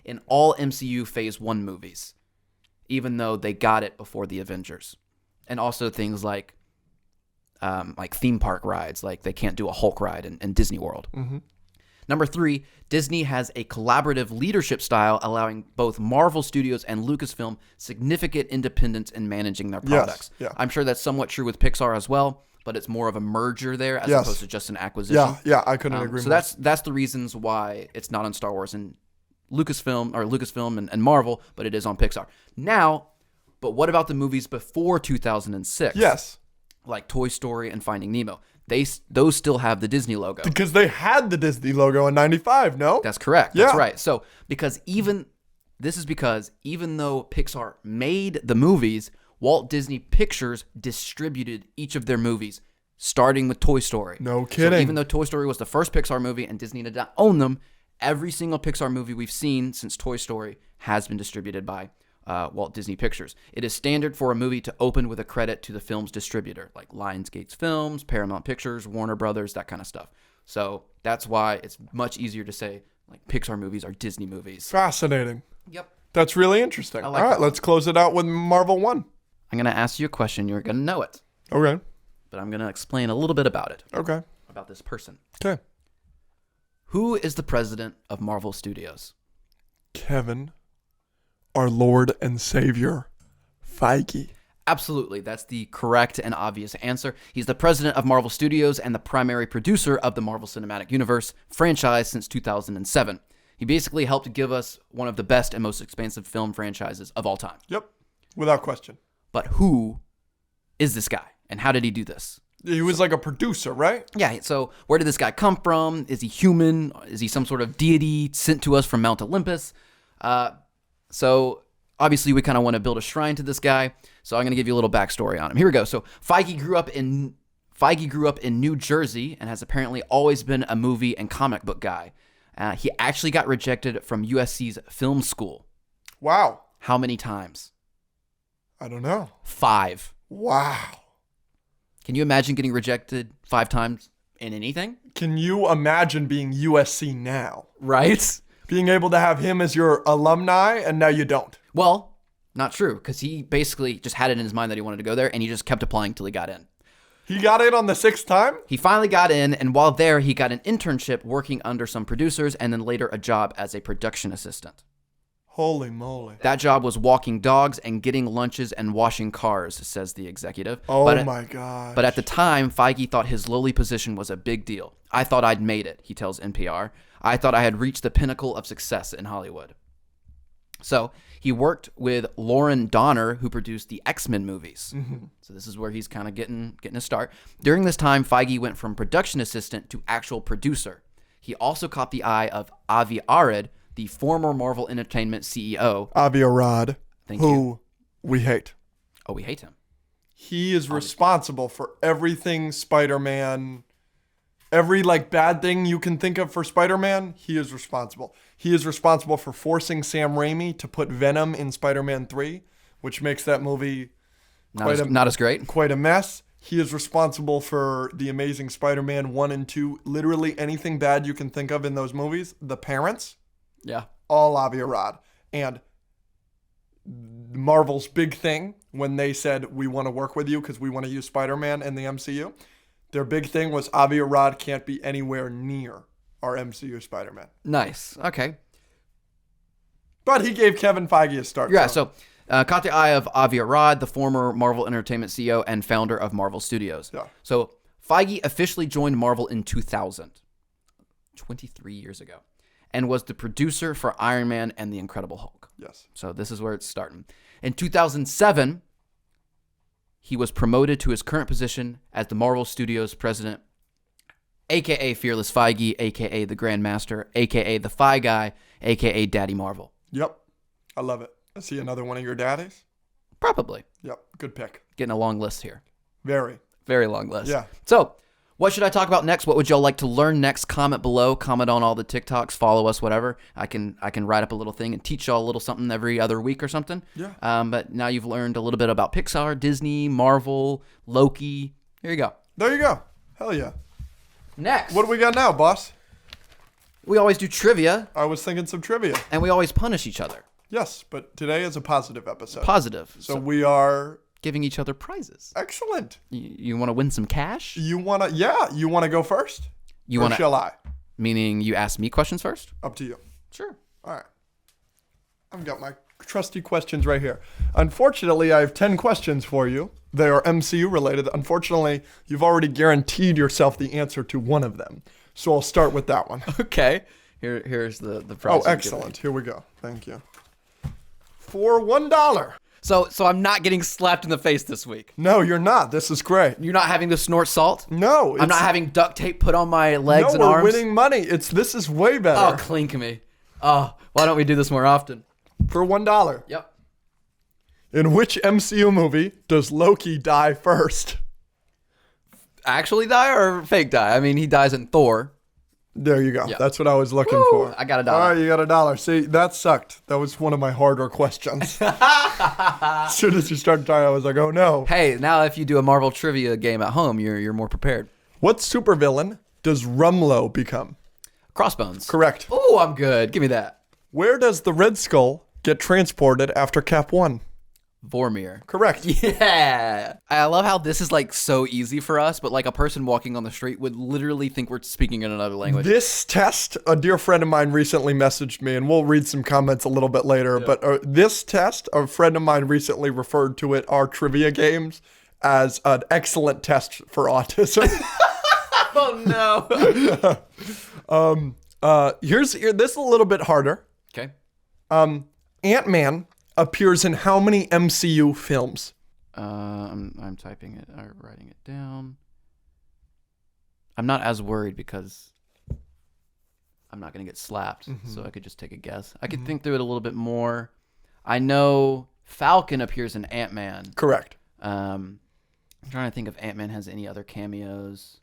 in all MCU Phase 1 movies, even though they got it before the Avengers. And also things like theme park rides, like they can't do a Hulk ride in Disney World. Mm-hmm. Number three, Disney has a collaborative leadership style, allowing both Marvel Studios and Lucasfilm significant independence in managing their products. Yes, yeah. I'm sure that's somewhat true with Pixar as well, but it's more of a merger there as opposed to just an acquisition. Yeah, I couldn't agree So more. that's the reasons why it's not on Star Wars and Lucasfilm and Marvel, but it is on Pixar. Now, but what about the movies before 2006? Yes. Like Toy Story and Finding Nemo. Those still have the Disney logo. Because they had the Disney logo in 95, no? That's correct. That's Yeah. right. So because even though Pixar made the movies, Walt Disney Pictures distributed each of their movies, starting with Toy Story. No So kidding. even though Toy Story was the first Pixar movie and Disney did not own them, every single Pixar movie we've seen since Toy Story has been distributed by Walt Disney Pictures. It is standard for a movie to open with a credit to the film's distributor, like Lionsgate Films, Paramount Pictures, Warner Brothers, that kind of stuff. So that's why it's much easier to say like Pixar movies are Disney movies. Fascinating. Yep. That's really interesting. I like All right, that. let's close it out with Marvel 1. I'm going to ask you a question. You're going to know it, Okay. but I'm going to explain a little bit about it, Okay. about this person. Okay. Who is the president of Marvel Studios? Kevin, our Lord and Savior, Feige. Absolutely. That's the correct and obvious answer. He's the president of Marvel Studios and the primary producer of the Marvel Cinematic Universe franchise since 2007. He basically helped give us one of the best and most expansive film franchises of all time. Yep. Without question. But who is this guy and how did he do this? He was like a producer, right? Yeah, so where did this guy come from? Is he human? Is he some sort of deity sent to us from Mount Olympus? So obviously we kind of want to build a shrine to this guy. So I'm going to give you a little backstory on him. Here we go. So Feige grew up in New Jersey and has apparently always been a movie and comic book guy. He actually got rejected from USC's film school. Wow. How many times? I don't know. 5. Wow. Can you imagine getting rejected 5 times in anything? Can you imagine being USC now? Right? Being able to have him as your alumni, and now you don't. Well, not true, because he basically just had it in his mind that he wanted to go there, and he just kept applying till he got in. He got in on the 6th time? He finally got in, and while there, he got an internship working under some producers, and then later a job as a production assistant. Holy moly. That job was walking dogs and getting lunches and washing cars, says the executive. Oh my God. But at the time, Feige thought his lowly position was a big deal. I thought I'd made it, he tells NPR. I thought I had reached the pinnacle of success in Hollywood. So he worked with Lauren Donner, who produced the X-Men movies. Mm-hmm. So this is where he's kind of getting a start. During this time, Feige went from production assistant to actual producer. He also caught the eye of Avi Arad, the former Marvel Entertainment CEO. Avi Arad, Thank who you. we hate. Oh, we hate him. He is responsible for everything Spider-Man. Every bad thing you can think of for Spider-Man, he is responsible. He is responsible for forcing Sam Raimi to put Venom in Spider-Man 3, which makes that movie Not as great. quite a mess. He is responsible for The Amazing Spider-Man 1 and 2. Literally anything bad you can think of in those movies. The parents, Yeah. all Avi Arad. And Marvel's big thing when they said, we want to work with you because we want to use Spider-Man in the MCU, their big thing was Avi Arad can't be anywhere near our MCU Spider-Man. Nice. Okay. But he gave Kevin Feige a start. Yeah, so caught the eye of Avi Arad, the former Marvel Entertainment CEO and founder of Marvel Studios. Yeah. So Feige officially joined Marvel in 2000, 23 years ago, and was the producer for Iron Man and The Incredible Hulk. Yes. So this is where it's starting. In 2007, he was promoted to his current position as the Marvel Studios president, a.k.a. Fearless Feige, a.k.a. the Grandmaster, a.k.a. the Fi Guy, a.k.a. Daddy Marvel. Yep. I love it. Is he another one of your daddies? Probably. Yep. Good pick. Getting a long list here. Very. Very long list. Yeah. So, what should I talk about next? What would y'all like to learn next? Comment below. Comment on all the TikToks. Follow us, whatever. I can write up a little thing and teach y'all a little something every other week or something. Yeah. But now you've learned a little bit about Pixar, Disney, Marvel, Loki. Here you go. There you go. Hell yeah. Next. What do we got now, boss? We always do trivia, I was thinking some trivia. and we always punish each other. Yes, but today is a positive episode. Positive. So we are giving each other prizes. excellent. You want to win some cash? You want to go first? You Or want to, shall I? meaning you ask me questions first? Up to you. Sure. All right. I've got my trusty questions right here. Unfortunately, I have 10 questions for you. They are MCU related. Unfortunately, you've already guaranteed yourself the answer to one of them. So I'll start with that one. Okay. Here's the prize. Oh, excellent. Here we go. Thank you. For $1. So I'm not getting slapped in the face this week. No, you're not. This is great. You're not having to snort salt? No, I'm not having duct tape put on my legs and we're arms? winning money. This is way Oh, better. clink me. Oh, why don't we do this more often? For $1. Yep. In which MCU movie does Loki die first? Actually die or fake die? I mean, he dies in Thor. There you go. Yeah. That's what I was looking Woo, for. I got $1. All right, you got $1. See, that sucked. That was one of my harder questions. As soon as you started talking, I was like, oh no. Hey, now if you do a Marvel trivia game at home, you're more prepared. What supervillain does Rumlow become? Crossbones. Correct. Oh, I'm good. Give me that. Where does the Red Skull get transported after Cap 1? Vormir. Correct. Yeah. I love how this is like so easy for us, but like a person walking on the street would literally think we're speaking in another language. This test, a dear friend of mine recently messaged me, and we'll read some comments a little bit later, but this test, a friend of mine recently referred to it, our trivia games, as an excellent test for autism. Oh no. This is a little bit harder. Okay. Ant-Man appears in how many MCU films? I'm typing it, or writing it down. I'm not as worried because I'm not going to get slapped, so I could just take a guess. I could think through it a little bit more. I know Falcon appears in Ant-Man. Correct. I'm trying to think if Ant-Man has any other cameos.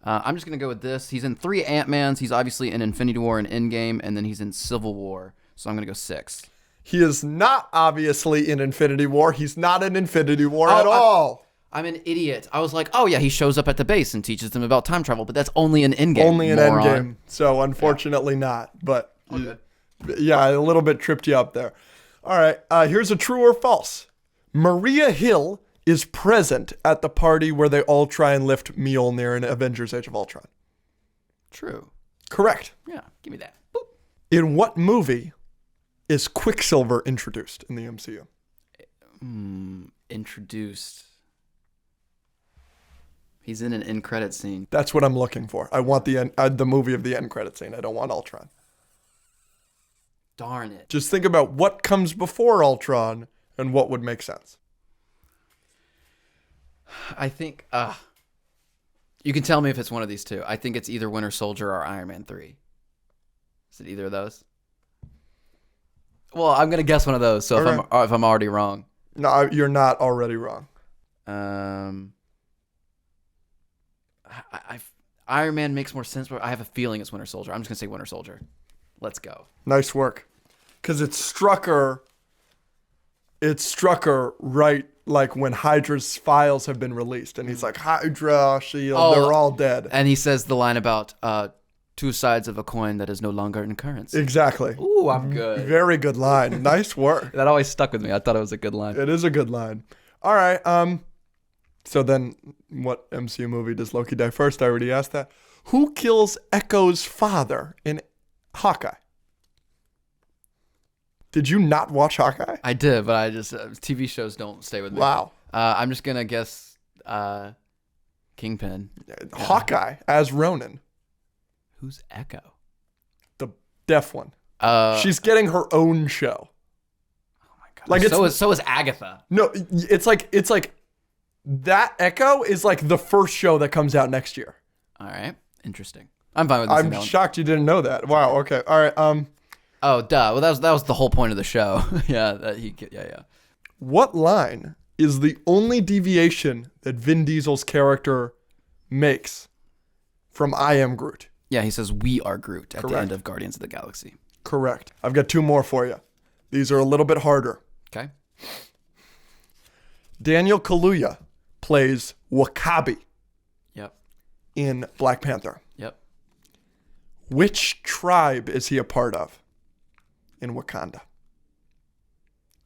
I'm just going to go with this. He's in 3 Ant-Mans. He's obviously in Infinity War and Endgame, and then he's in Civil War. So I'm going to go 6. He is not obviously in Infinity War. He's not in Infinity War at all. I'm an idiot. I was like, oh, yeah, he shows up at the base and teaches them about time travel, but that's only in Endgame. Only in moron. Endgame. So unfortunately not. But good. yeah, a little bit tripped you up there. All right. Here's a true or false. Maria Hill is present at the party where they all try and lift Mjolnir in Avengers Age of Ultron. True. Correct. Yeah, give me that. Boop. In what movie is Quicksilver introduced in the MCU? Introduced. He's in an end credit scene. That's what I'm looking for. I want the movie of the end credit scene. I don't want Ultron. Darn it. Just think about what comes before Ultron and what would make sense. I think, you can tell me if it's one of these two. I think it's either Winter Soldier or Iron Man 3. Is it either of those? Well, I'm going to guess one of those, so if I'm already wrong. No, you're not already wrong. Iron Man makes more sense, but I have a feeling it's Winter Soldier. I'm just going to say Winter Soldier. Let's go. Nice work. Because it struck her right like when Hydra's files have been released. And he's like, Hydra, S.H.I.E.L.D., they're all dead. And he says the line about 2 sides of a coin that is no longer in currency. Exactly. Ooh, I'm good. Very good line. Nice work. That always stuck with me. I thought it was a good line. It is a good line. All right. So then what MCU movie does Loki die first? I already asked that. Who kills Echo's father in Hawkeye? Did you not watch Hawkeye? I did, but I just TV shows don't stay with me. Wow. I'm just gonna guess Kingpin. Hawkeye as Ronin, Who's Echo? the deaf one. Oh She's getting her own show. my god! Like so is Agatha. No, it's like that Echo is like the first show that comes out next year. All right, interesting. I'm fine with this. I'm shocked you didn't know that. Wow. Okay. All right. Oh, duh. Well, that was the whole point of the show. Yeah. What line is the only deviation that Vin Diesel's character makes from I Am Groot? Yeah, he says we are Groot at the Correct. end of Guardians of the Galaxy. Correct. I've got 2 more for you. These are a little bit harder. Okay. Daniel Kaluuya plays W'Kabi Yep. in Black Panther. Yep. Which tribe is he a part of in Wakanda?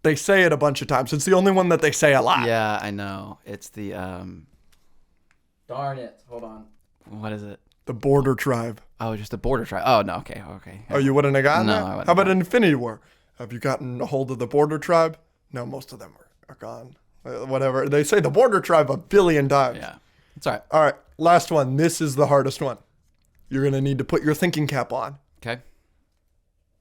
They say it a bunch of times. It's the only one that they say a lot. Yeah, I know. It's the Darn it. Hold on. What is it? The Border Tribe. Oh, just the border tribe. Oh no. Okay. Oh, you wouldn't have gotten No, that? I wouldn't How about have. Infinity War? Have you gotten a hold of the Border Tribe? No, most of them are gone. Whatever. They say the Border Tribe a billion times. Yeah. It's all right. All right, last one. This is the hardest one. You're going to need to put your thinking cap on. Okay.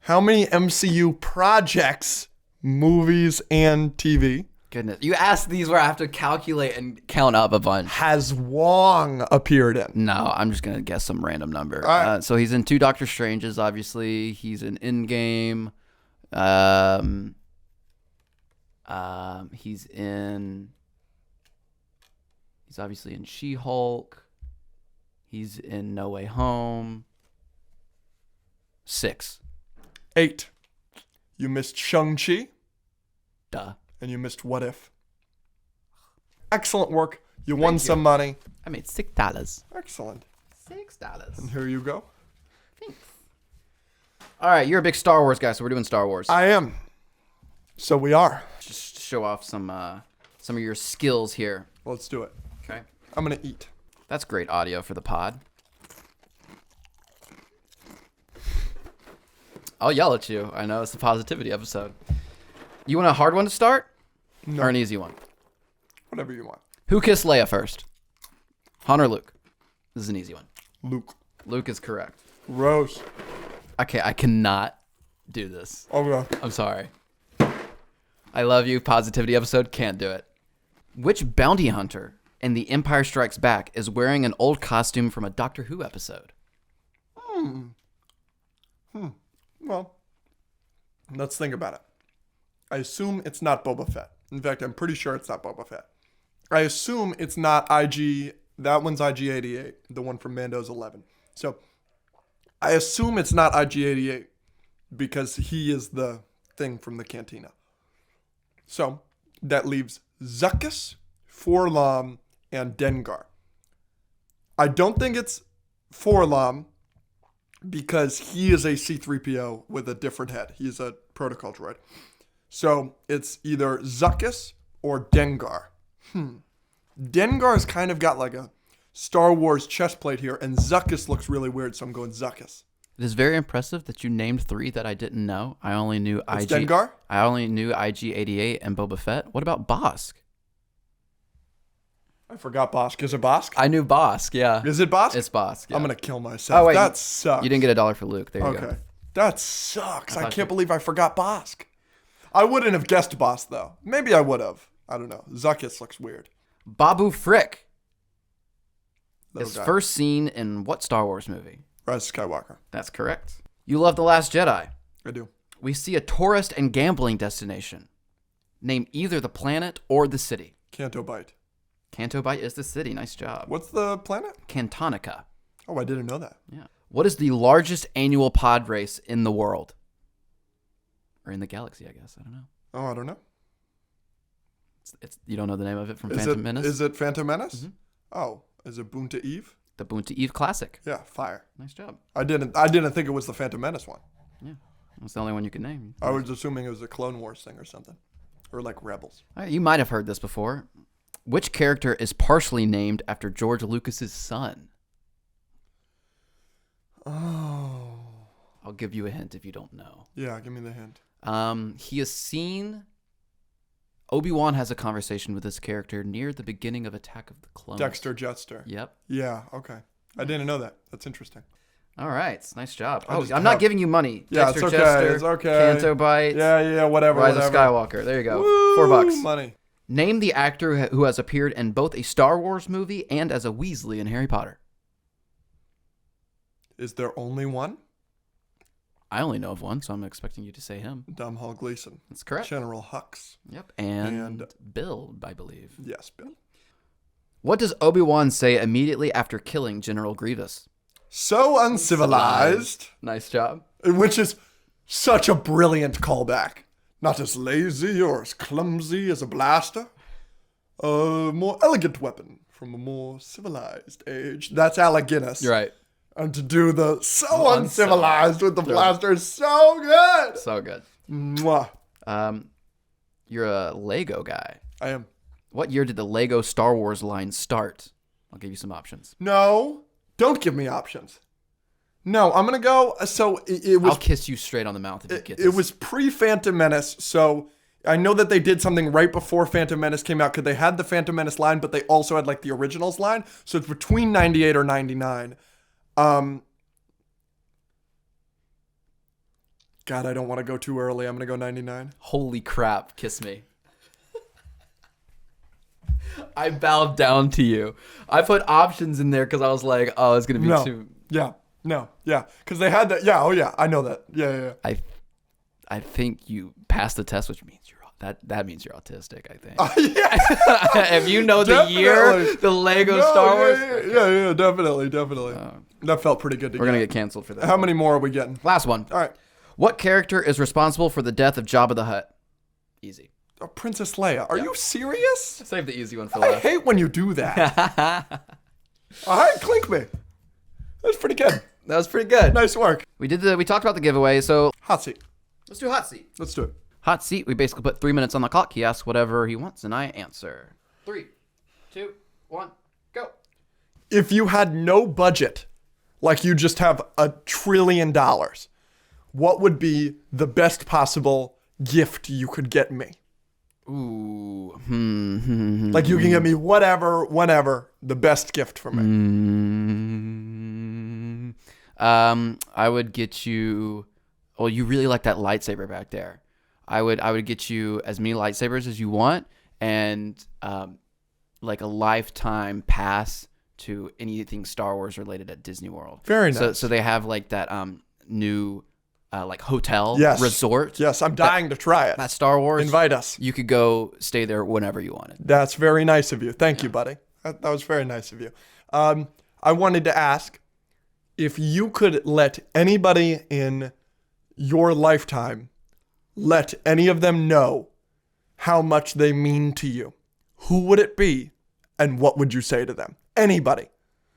How many MCU projects, movies, and TV Goodness. You asked these where I have to calculate and count up a bunch. has Wong appeared in? No, I'm just going to guess some random number. All right. So he's in 2 Doctor Stranges, obviously. He's in Endgame. He's obviously in She-Hulk. He's in No Way Home. 6. 8. You missed Shang-Chi, Duh. and you missed What If. Excellent work. You won you. some money. I made $6. Excellent. $6. And here you go. All right, you're a big Star Wars guy, so we're doing Star Wars. I am. So we are. Just show off some of your skills here. Let's do it. Okay. I'm going to eat. That's great audio for the pod. I'll yell at you. I know it's a positivity episode. You want a hard one to start? No. Or an easy one? Whatever you want. Who kissed Leia first? Han or Luke? This is an easy one. Luke. Luke is correct. Rose. Okay, I cannot do this. Okay. I'm sorry. I love you. Positivity episode. Can't do it. Which bounty hunter in The Empire Strikes Back is wearing an old costume from a Doctor Who episode? Well, let's think about it. I assume it's not Boba Fett. In fact, I'm pretty sure it's not Boba Fett. I assume it's not IG. That one's IG-88, the one from Mando's 11. So I assume it's not IG-88 because he is the thing from the cantina. So that leaves Zuckuss, 4-LOM, and Dengar. I don't think it's 4-LOM because he is a C-3PO with a different head. He's a protocol droid. So it's either Zuckuss or Dengar. Dengar's kind of got like a Star Wars chest plate here, and Zuckuss looks really weird, so I'm going Zuckuss. It is very impressive that you named 3 that I didn't know. I only knew It's IG. Dengar? I only knew IG-88 and Boba Fett. What about Bosk? I forgot Bosk. Is it Bosk? I knew Bosk, yeah. Is it Bosk? It's Bosk, yeah. I'm going to kill myself. Oh, wait, that sucks. You didn't get $1 for Luke. There you Okay. go. That sucks. I thought can't believe I forgot Bosk. I wouldn't have guessed Bosk, though. Maybe I would have. I don't know. Zuckuss looks weird. Babu Frick Little is guy. first seen in what Star Wars movie? Rise of Skywalker. That's correct. You love The Last Jedi. I do. We see a tourist and gambling destination. Name either the planet or the city. Canto Bite. Canto Bight is the city. Nice job. What's the planet? Cantonica. Oh, I didn't know that. Yeah. What is the largest annual pod race in the world? Or in the galaxy, I guess. I don't know. Oh, I don't know. It's you don't know the name of it from Is Phantom Menace? Is it Phantom Menace? Mm-hmm. Oh, is it Boonta Eve? The Boonta Eve Classic. Yeah, fire. Nice job. I didn't think it was the Phantom Menace one. Yeah. That's the only one you could name. I was assuming it was a Clone Wars thing or something. Or like Rebels. All right, you might have heard this before. Which character is partially named after George Lucas's son? Oh. I'll give you a hint if you don't know. Yeah, give me the hint. He is seen. Obi-Wan has a conversation with this character near the beginning of Attack of the Clones. Dexter Jetster. Yep. Yeah, okay. I didn't know that. That's interesting. All right, nice job. I Oh, just I'm not have- giving you money. Yeah, Dexter it's okay. Jester, It's okay. Canto Bight, Yeah, whatever. Rise whatever. of Skywalker. There you go. Woo, $4. Money. Name the actor who has appeared in both a Star Wars movie and as a Weasley in Harry Potter. Is there only one? I only know of one, so I'm expecting you to say him. Domhnall Gleeson. That's correct. General Hux. Yep. And Bill, I believe. Yes, Bill. What does Obi-Wan say immediately after killing General Grievous? So uncivilized. Nice job. Which is such a brilliant callback. Not as lazy or as clumsy as a blaster. A more elegant weapon from a more civilized age. That's Alec Guinness. You're right. And to do the so uncivilized with the blaster is so good. So good. Mwah. You're a Lego guy. I am. What year did the Lego Star Wars line start? I'll give you some options. No, don't give me options. No, I'm going to go. So it was I'll kiss you straight on the mouth if you get this. It was pre-Phantom Menace, so I know that they did something right before Phantom Menace came out because they had the Phantom Menace line, but they also had like the originals line. So it's between 98 or 99. God, I don't want to go too early. I'm going to go 99. Holy crap, kiss me. I bowed down to you. I put options in there because I was like, oh, it's going to be No. too... Yeah. Because they had that. Yeah, oh yeah, I know that. Yeah. I think you passed the test, which means that means you're autistic, I think. Yeah. If you know the Definitely. year, the Lego No, Star Wars... Yeah, definitely. That felt pretty good to We're going to get. get canceled for that. How many more are we getting? Last one. All right. What character is responsible for the death of Jabba the Hutt? Easy. Oh, Princess Leia. Are you serious? Save the easy one for I last. hate when you do that. All right, clink me. That's pretty good. That was pretty good. Nice work. We talked about the giveaway, so Hot seat. let's do hot seat. Let's do it. Hot seat, we basically put 3 minutes on the clock. He asks whatever he wants, and I answer. 3, 2, 1, go. If you had no budget, like you just have $1 trillion, what would be the best possible gift you could get me? Ooh. Like you can get me whatever, whenever, the best gift for me. I would get you. Well, you really like that lightsaber back there. I would get you as many lightsabers as you want, and like a lifetime pass to anything Star Wars related at Disney World. Very nice. So they have like that new like hotel resort. Yes, I'm dying to try it. At Star Wars. Invite us. You could go stay there whenever you wanted. That's very nice of you. Thank you, buddy. That was very nice of you. I wanted to ask if you could let anybody in your lifetime, let any of them know how much they mean to you, who would it be and what would you say to them? Anybody.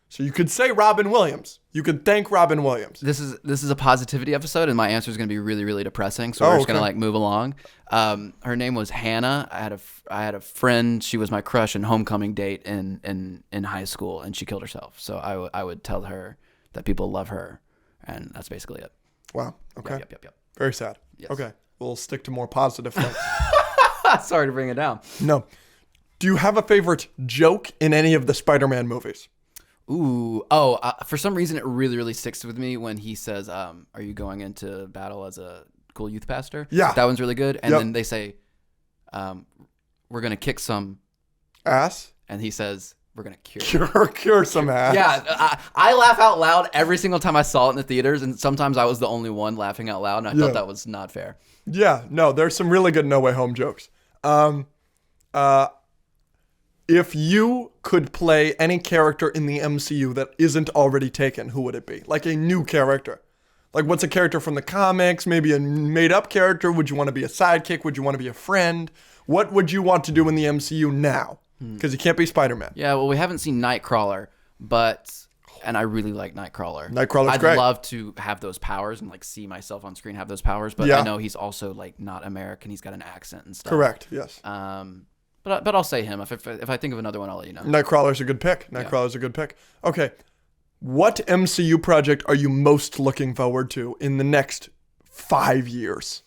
So you could say Robin Williams. You could thank Robin Williams. This is a positivity episode, and my answer is going to be really, really depressing. So we're just going to like move along. Her name was Hannah. I had a friend. She was my crush and homecoming date in high school, and she killed herself. So I would tell her that people love her, and that's basically it. Wow. Okay. Yep. Very sad. Yes. Okay. We'll stick to more positive things. Sorry to bring it down. No. Do you have a favorite joke in any of the Spider-Man movies? Ooh. For some reason, it really, really sticks with me when he says, are you going into battle as a cool youth pastor? Yeah. That one's really good. And Yep. then they say, we're going to kick some. Ass? And he says, we're going to cure. Cure some ass. Yeah. I laugh out loud every single time I saw it in the theaters. And sometimes I was the only one laughing out loud. And I thought that was not fair. Yeah. No, there's some really good No Way Home jokes. If you could play any character in the MCU that isn't already taken, who would it be? Like a new character. Like what's a character from the comics? Maybe a made-up character? Would you want to be a sidekick? Would you want to be a friend? What would you want to do in the MCU now? Because you can't be Spider-Man. Yeah, well, we haven't seen Nightcrawler, and I really like Nightcrawler. Nightcrawler's I'd great. love to have those powers and like see myself on screen have those powers, but Yeah. I know he's also like not American. He's got an accent and stuff. Correct. Yes. But I'll say him. If I think of another one, I'll let you know. Nightcrawler's a good pick. Nightcrawler's a good pick. Okay. What MCU project are you most looking forward to in the next 5 years?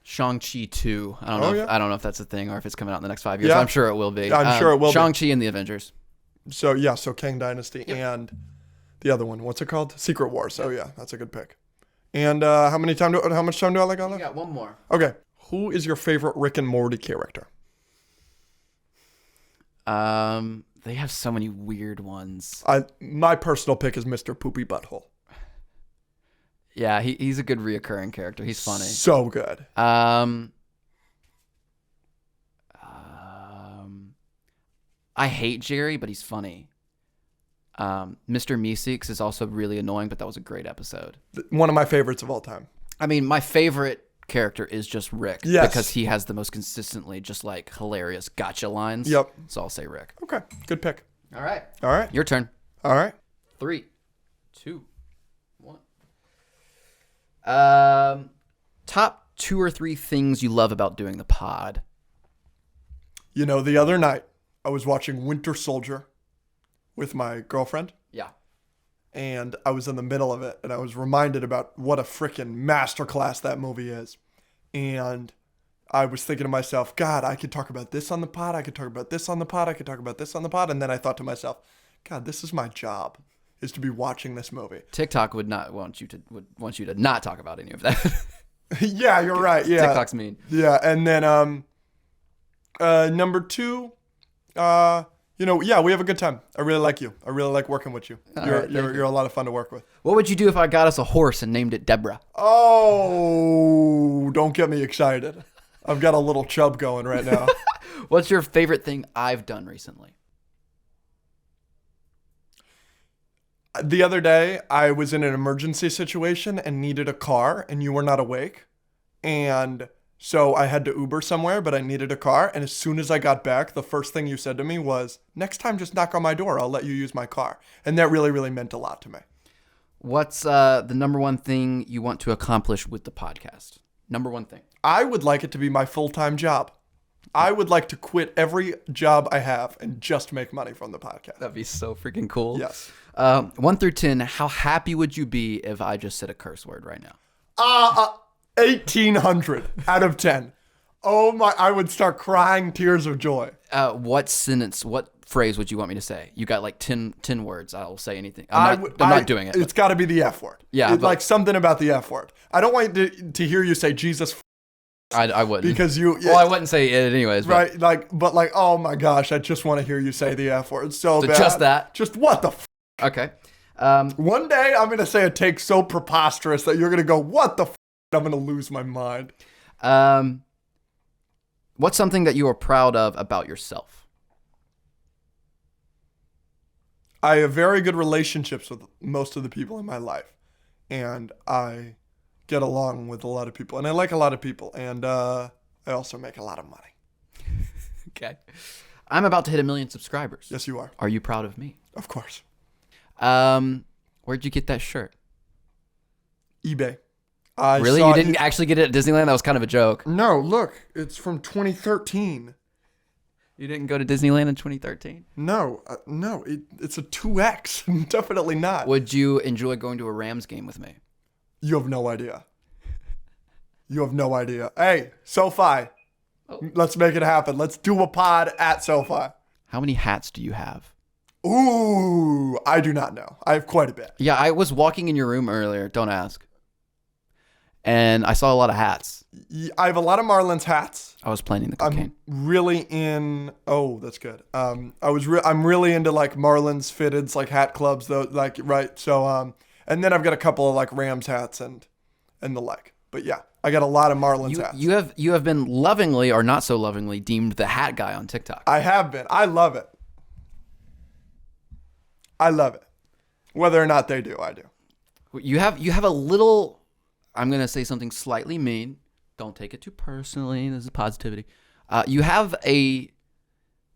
Shang-Chi 2. I don't know if that's a thing or if it's coming out in the next 5 years. Yeah. I'm sure it will be. I'm sure it will be. Shang-Chi and the Avengers. So Kang Dynasty and the other one. What's it called? Secret Wars. Oh yeah, that's a good pick. And how much time do I like on We that? got one more. Okay. Who is your favorite Rick and Morty character? They have so many weird ones. My personal pick is Mr. Poopy Butthole. Yeah, he's a good reoccurring character. He's funny. So good. I hate Jerry, but he's funny. Mr. Meeseeks is also really annoying, but that was a great episode. One of my favorites of all time. I mean, my favorite character is just Rick. Yes. Because he has the most consistently just like hilarious gotcha lines. Yep. So I'll say Rick. Okay. Good pick. All right. All right. Your turn. All right. 3, 2, 1. Top 2 or 3 things you love about doing the pod. You know, the other night I was watching Winter Soldier with my girlfriend. Yeah. And I was in the middle of it, and I was reminded about what a freaking masterclass that movie is. And I was thinking to myself, God, I could talk about this on the pod. I could talk about this on the pod. I could talk about this on the pod. And then I thought to myself, God, this is my job, is to be watching this movie. TikTok would want you to not talk about any of that. Yeah, you're right. Yeah. TikTok's mean. Yeah. And then number 2, we have a good time. I really like you. I really like working with you. You're a lot of fun to work with. What would you do if I got us a horse and named it Deborah? Oh, don't get me excited. I've got a little chub going right now. What's your favorite thing I've done recently? The other day, I was in an emergency situation and needed a car, and you were not awake. And so I had to Uber somewhere, but I needed a car. And as soon as I got back, the first thing you said to me was, next time, just knock on my door. I'll let you use my car. And that really, really meant a lot to me. What's the number one thing you want to accomplish with the podcast? Number one thing. I would like it to be my full-time job. I would like to quit every job I have and just make money from the podcast. That'd be so freaking cool. Yes. 1 through 10, how happy would you be if I just said a curse word right now? 1,800 out of 10. Oh my, I would start crying tears of joy. What phrase would you want me to say? You got like 10 words. I'll say anything. I'm not doing it. It's got to be the F word. Yeah, Like something about the F word. I don't want to hear you say Jesus I wouldn't. because you. Well, I wouldn't say it anyways. But Right, like, oh my gosh, I just want to hear you say the F word so bad. just that? Just what the Okay. One day I'm going to say a take so preposterous that you're going to go, what the I'm going to lose my mind. What's something that you are proud of about yourself? I have very good relationships with most of the people in my life. And I get along with a lot of people. And I like a lot of people. And I also make a lot of money. Okay. I'm about to hit 1 million subscribers. Yes, you are. Are you proud of me? Of course. Where'd you get that shirt? eBay. Really? You didn't actually get it at Disneyland? That was kind of a joke. No, look. It's from 2013. You didn't go to Disneyland in 2013? No, it's a 2X. Definitely not. Would you enjoy going to a Rams game with me? You have no idea. You have no idea. Hey, SoFi. Oh. Let's make it happen. Let's do a pod at SoFi. How many hats do you have? Ooh, I do not know. I have quite a bit. Yeah, I was walking in your room earlier. Don't ask. And I saw a lot of hats. I have a lot of Marlins hats. I was planning the cocaine. I'm really in. Oh, that's good. I'm really into like Marlins fitteds, like hat clubs, though. Like right. So and then I've got a couple of like Rams hats and the like. But yeah, I got a lot of Marlins hats. You have been lovingly or not so lovingly deemed the hat guy on TikTok. I have been. I love it. I love it. Whether or not they do, I do. You have a little. I'm gonna say something slightly mean. Don't take it too personally. This is positivity. You have a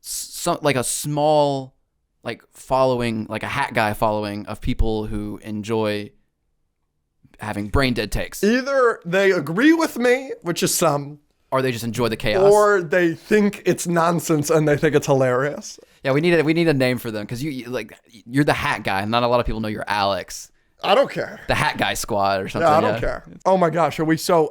small like following, like a hat guy following of people who enjoy having brain dead takes, Either they agree with me, which is some, or they just enjoy the chaos, or they think it's nonsense and they think it's hilarious. yeah, we need a name for them because you're the hat guy, and not a lot of people know you're Alex, I don't care. the hat guy squad or something. Yeah, I don't care. Oh my gosh, we're so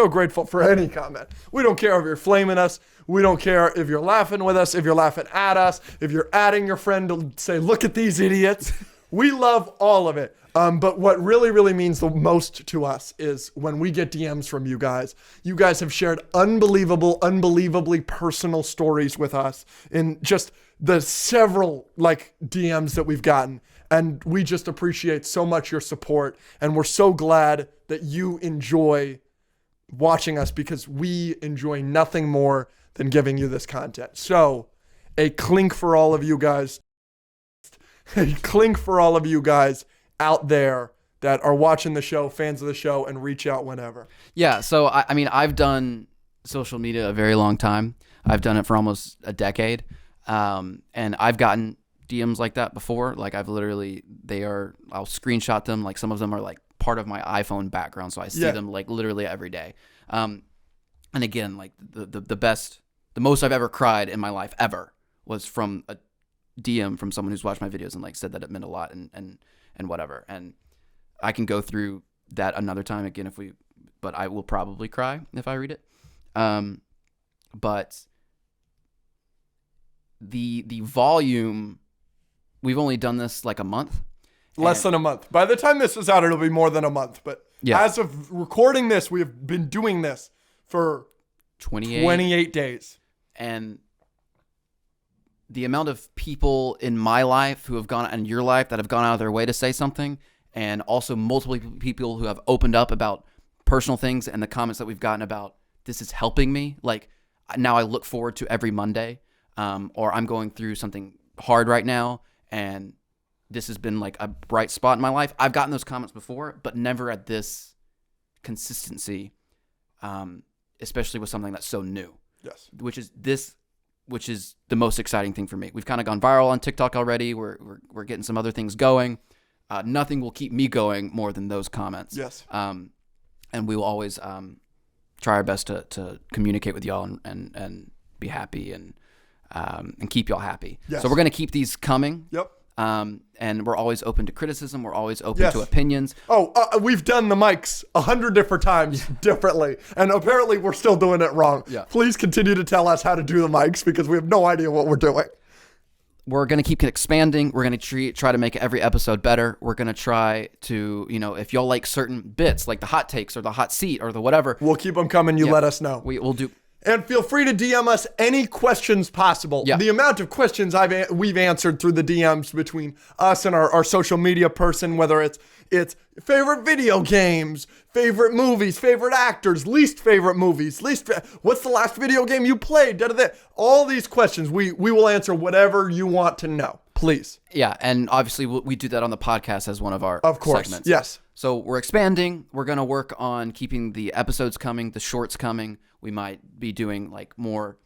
grateful for any comment. We don't care if you're flaming us. We don't care if you're laughing with us, if you're laughing at us, if you're adding your friend to say, look at these idiots. We love all of it. But what really, really means the most to us is when we get DMs from you guys. You guys have shared unbelievably personal stories with us in just the several like DMs that we've gotten. And we just appreciate so much your support. And we're so glad that you enjoy watching us because we enjoy nothing more than giving you this content. So a clink for all of you guys. A clink for all of you guys out there that are watching the show, fans of the show, and reach out whenever. Yeah, so I mean, I've done social media a very long time. I've done it for almost a decade, and I've gotten DMs like that before. Like I'll screenshot them. Like some of them are like part of my iPhone background, so I see them like literally every day. And again, like the most I've ever cried in my life ever was from a DM from someone who's watched my videos and like said that it meant a lot and whatever. And I can go through that another time again but I will probably cry if I read it. But the volume, we've only done this like a month. Less than a month. By the time this is out, it'll be more than a month. But Yeah. as of recording this, we have been doing this for 28 days. And the amount of people in my life who have gone, and your life, that have gone out of their way to say something, and also multiple people who have opened up about personal things, and the comments that we've gotten about this is helping me. Like now I look forward to every Monday, or I'm going through something hard right now, and this has been like a bright spot in my life. I've gotten those comments before, but never at this consistency, especially with something that's so new. Yes. Which is the most exciting thing for me. We've kind of gone viral on TikTok already. We're getting some other things going. Nothing will keep me going more than those comments. Yes. And we will always try our best to communicate with y'all and be happy and keep y'all happy. Yes. So we're gonna keep these coming. Yep. And we're always open to criticism. We're always open to opinions. Oh, we've done the mics 100 different times differently, and apparently we're still doing it wrong. Yeah. Please continue to tell us how to do the mics because we have no idea what we're doing. we're going to keep expanding. We're going to try to make every episode better. We're going to try to, if y'all like certain bits, like the hot takes or the hot seat or the whatever, We'll keep them coming. You let us know. we'll do. And feel free to DM us any questions possible. Yeah. The amount of questions we've answered through the DMs between us and our social media person, whether it's favorite video games, favorite movies, favorite actors, least favorite movies, what's the last video game you played? All these questions, we will answer whatever you want to know. Please. Yeah, and obviously we do that on the podcast as one of our Of course. segments. Yes. So we're expanding. We're going to work on keeping the episodes coming, the shorts coming. We might be doing like more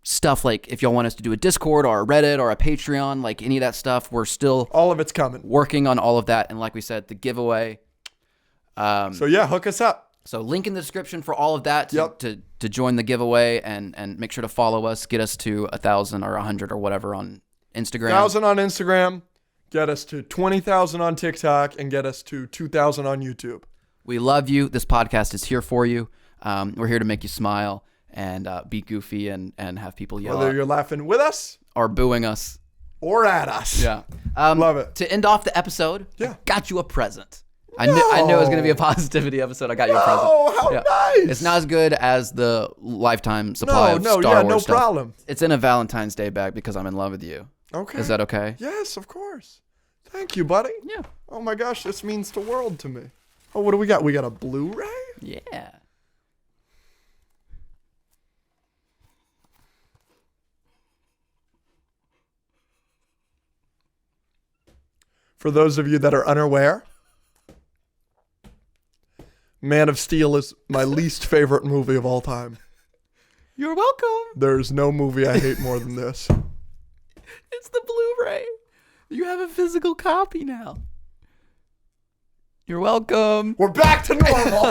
stuff, like if y'all want us to do a Discord or a Reddit or a Patreon, like any of that stuff, we're still All of it's coming. working on all of that. And like we said, the giveaway. So yeah, hook us up. So link in the description for all of that Yep. to join the giveaway and make sure to follow us. Get us to 1,000 or 100 or whatever on Instagram. 1,000 on Instagram, get us to 20,000 on TikTok, and get us to 2,000 on YouTube. We love you. This podcast is here for you. We're here to make you smile and be goofy and have people yell Whether at you're laughing with us or booing us. or at us. Yeah. Love it. To end off the episode, Yeah. I got you a present. I knew it was going to be a positivity episode. I got you a present. Oh, how nice. It's not as good as the lifetime supply of Star Wars no stuff. problem. It's in a Valentine's Day bag because I'm in love with you. Okay. Is that okay? Yes, of course. Thank you, buddy. Yeah. Oh my gosh, this means the world to me. Oh, what do we got? We got a Blu-ray? Yeah. For those of you that are unaware, Man of Steel is my least favorite movie of all time. You're welcome. There's no movie I hate more than this. It's the Blu-ray. You have a physical copy now. You're welcome. We're back to normal.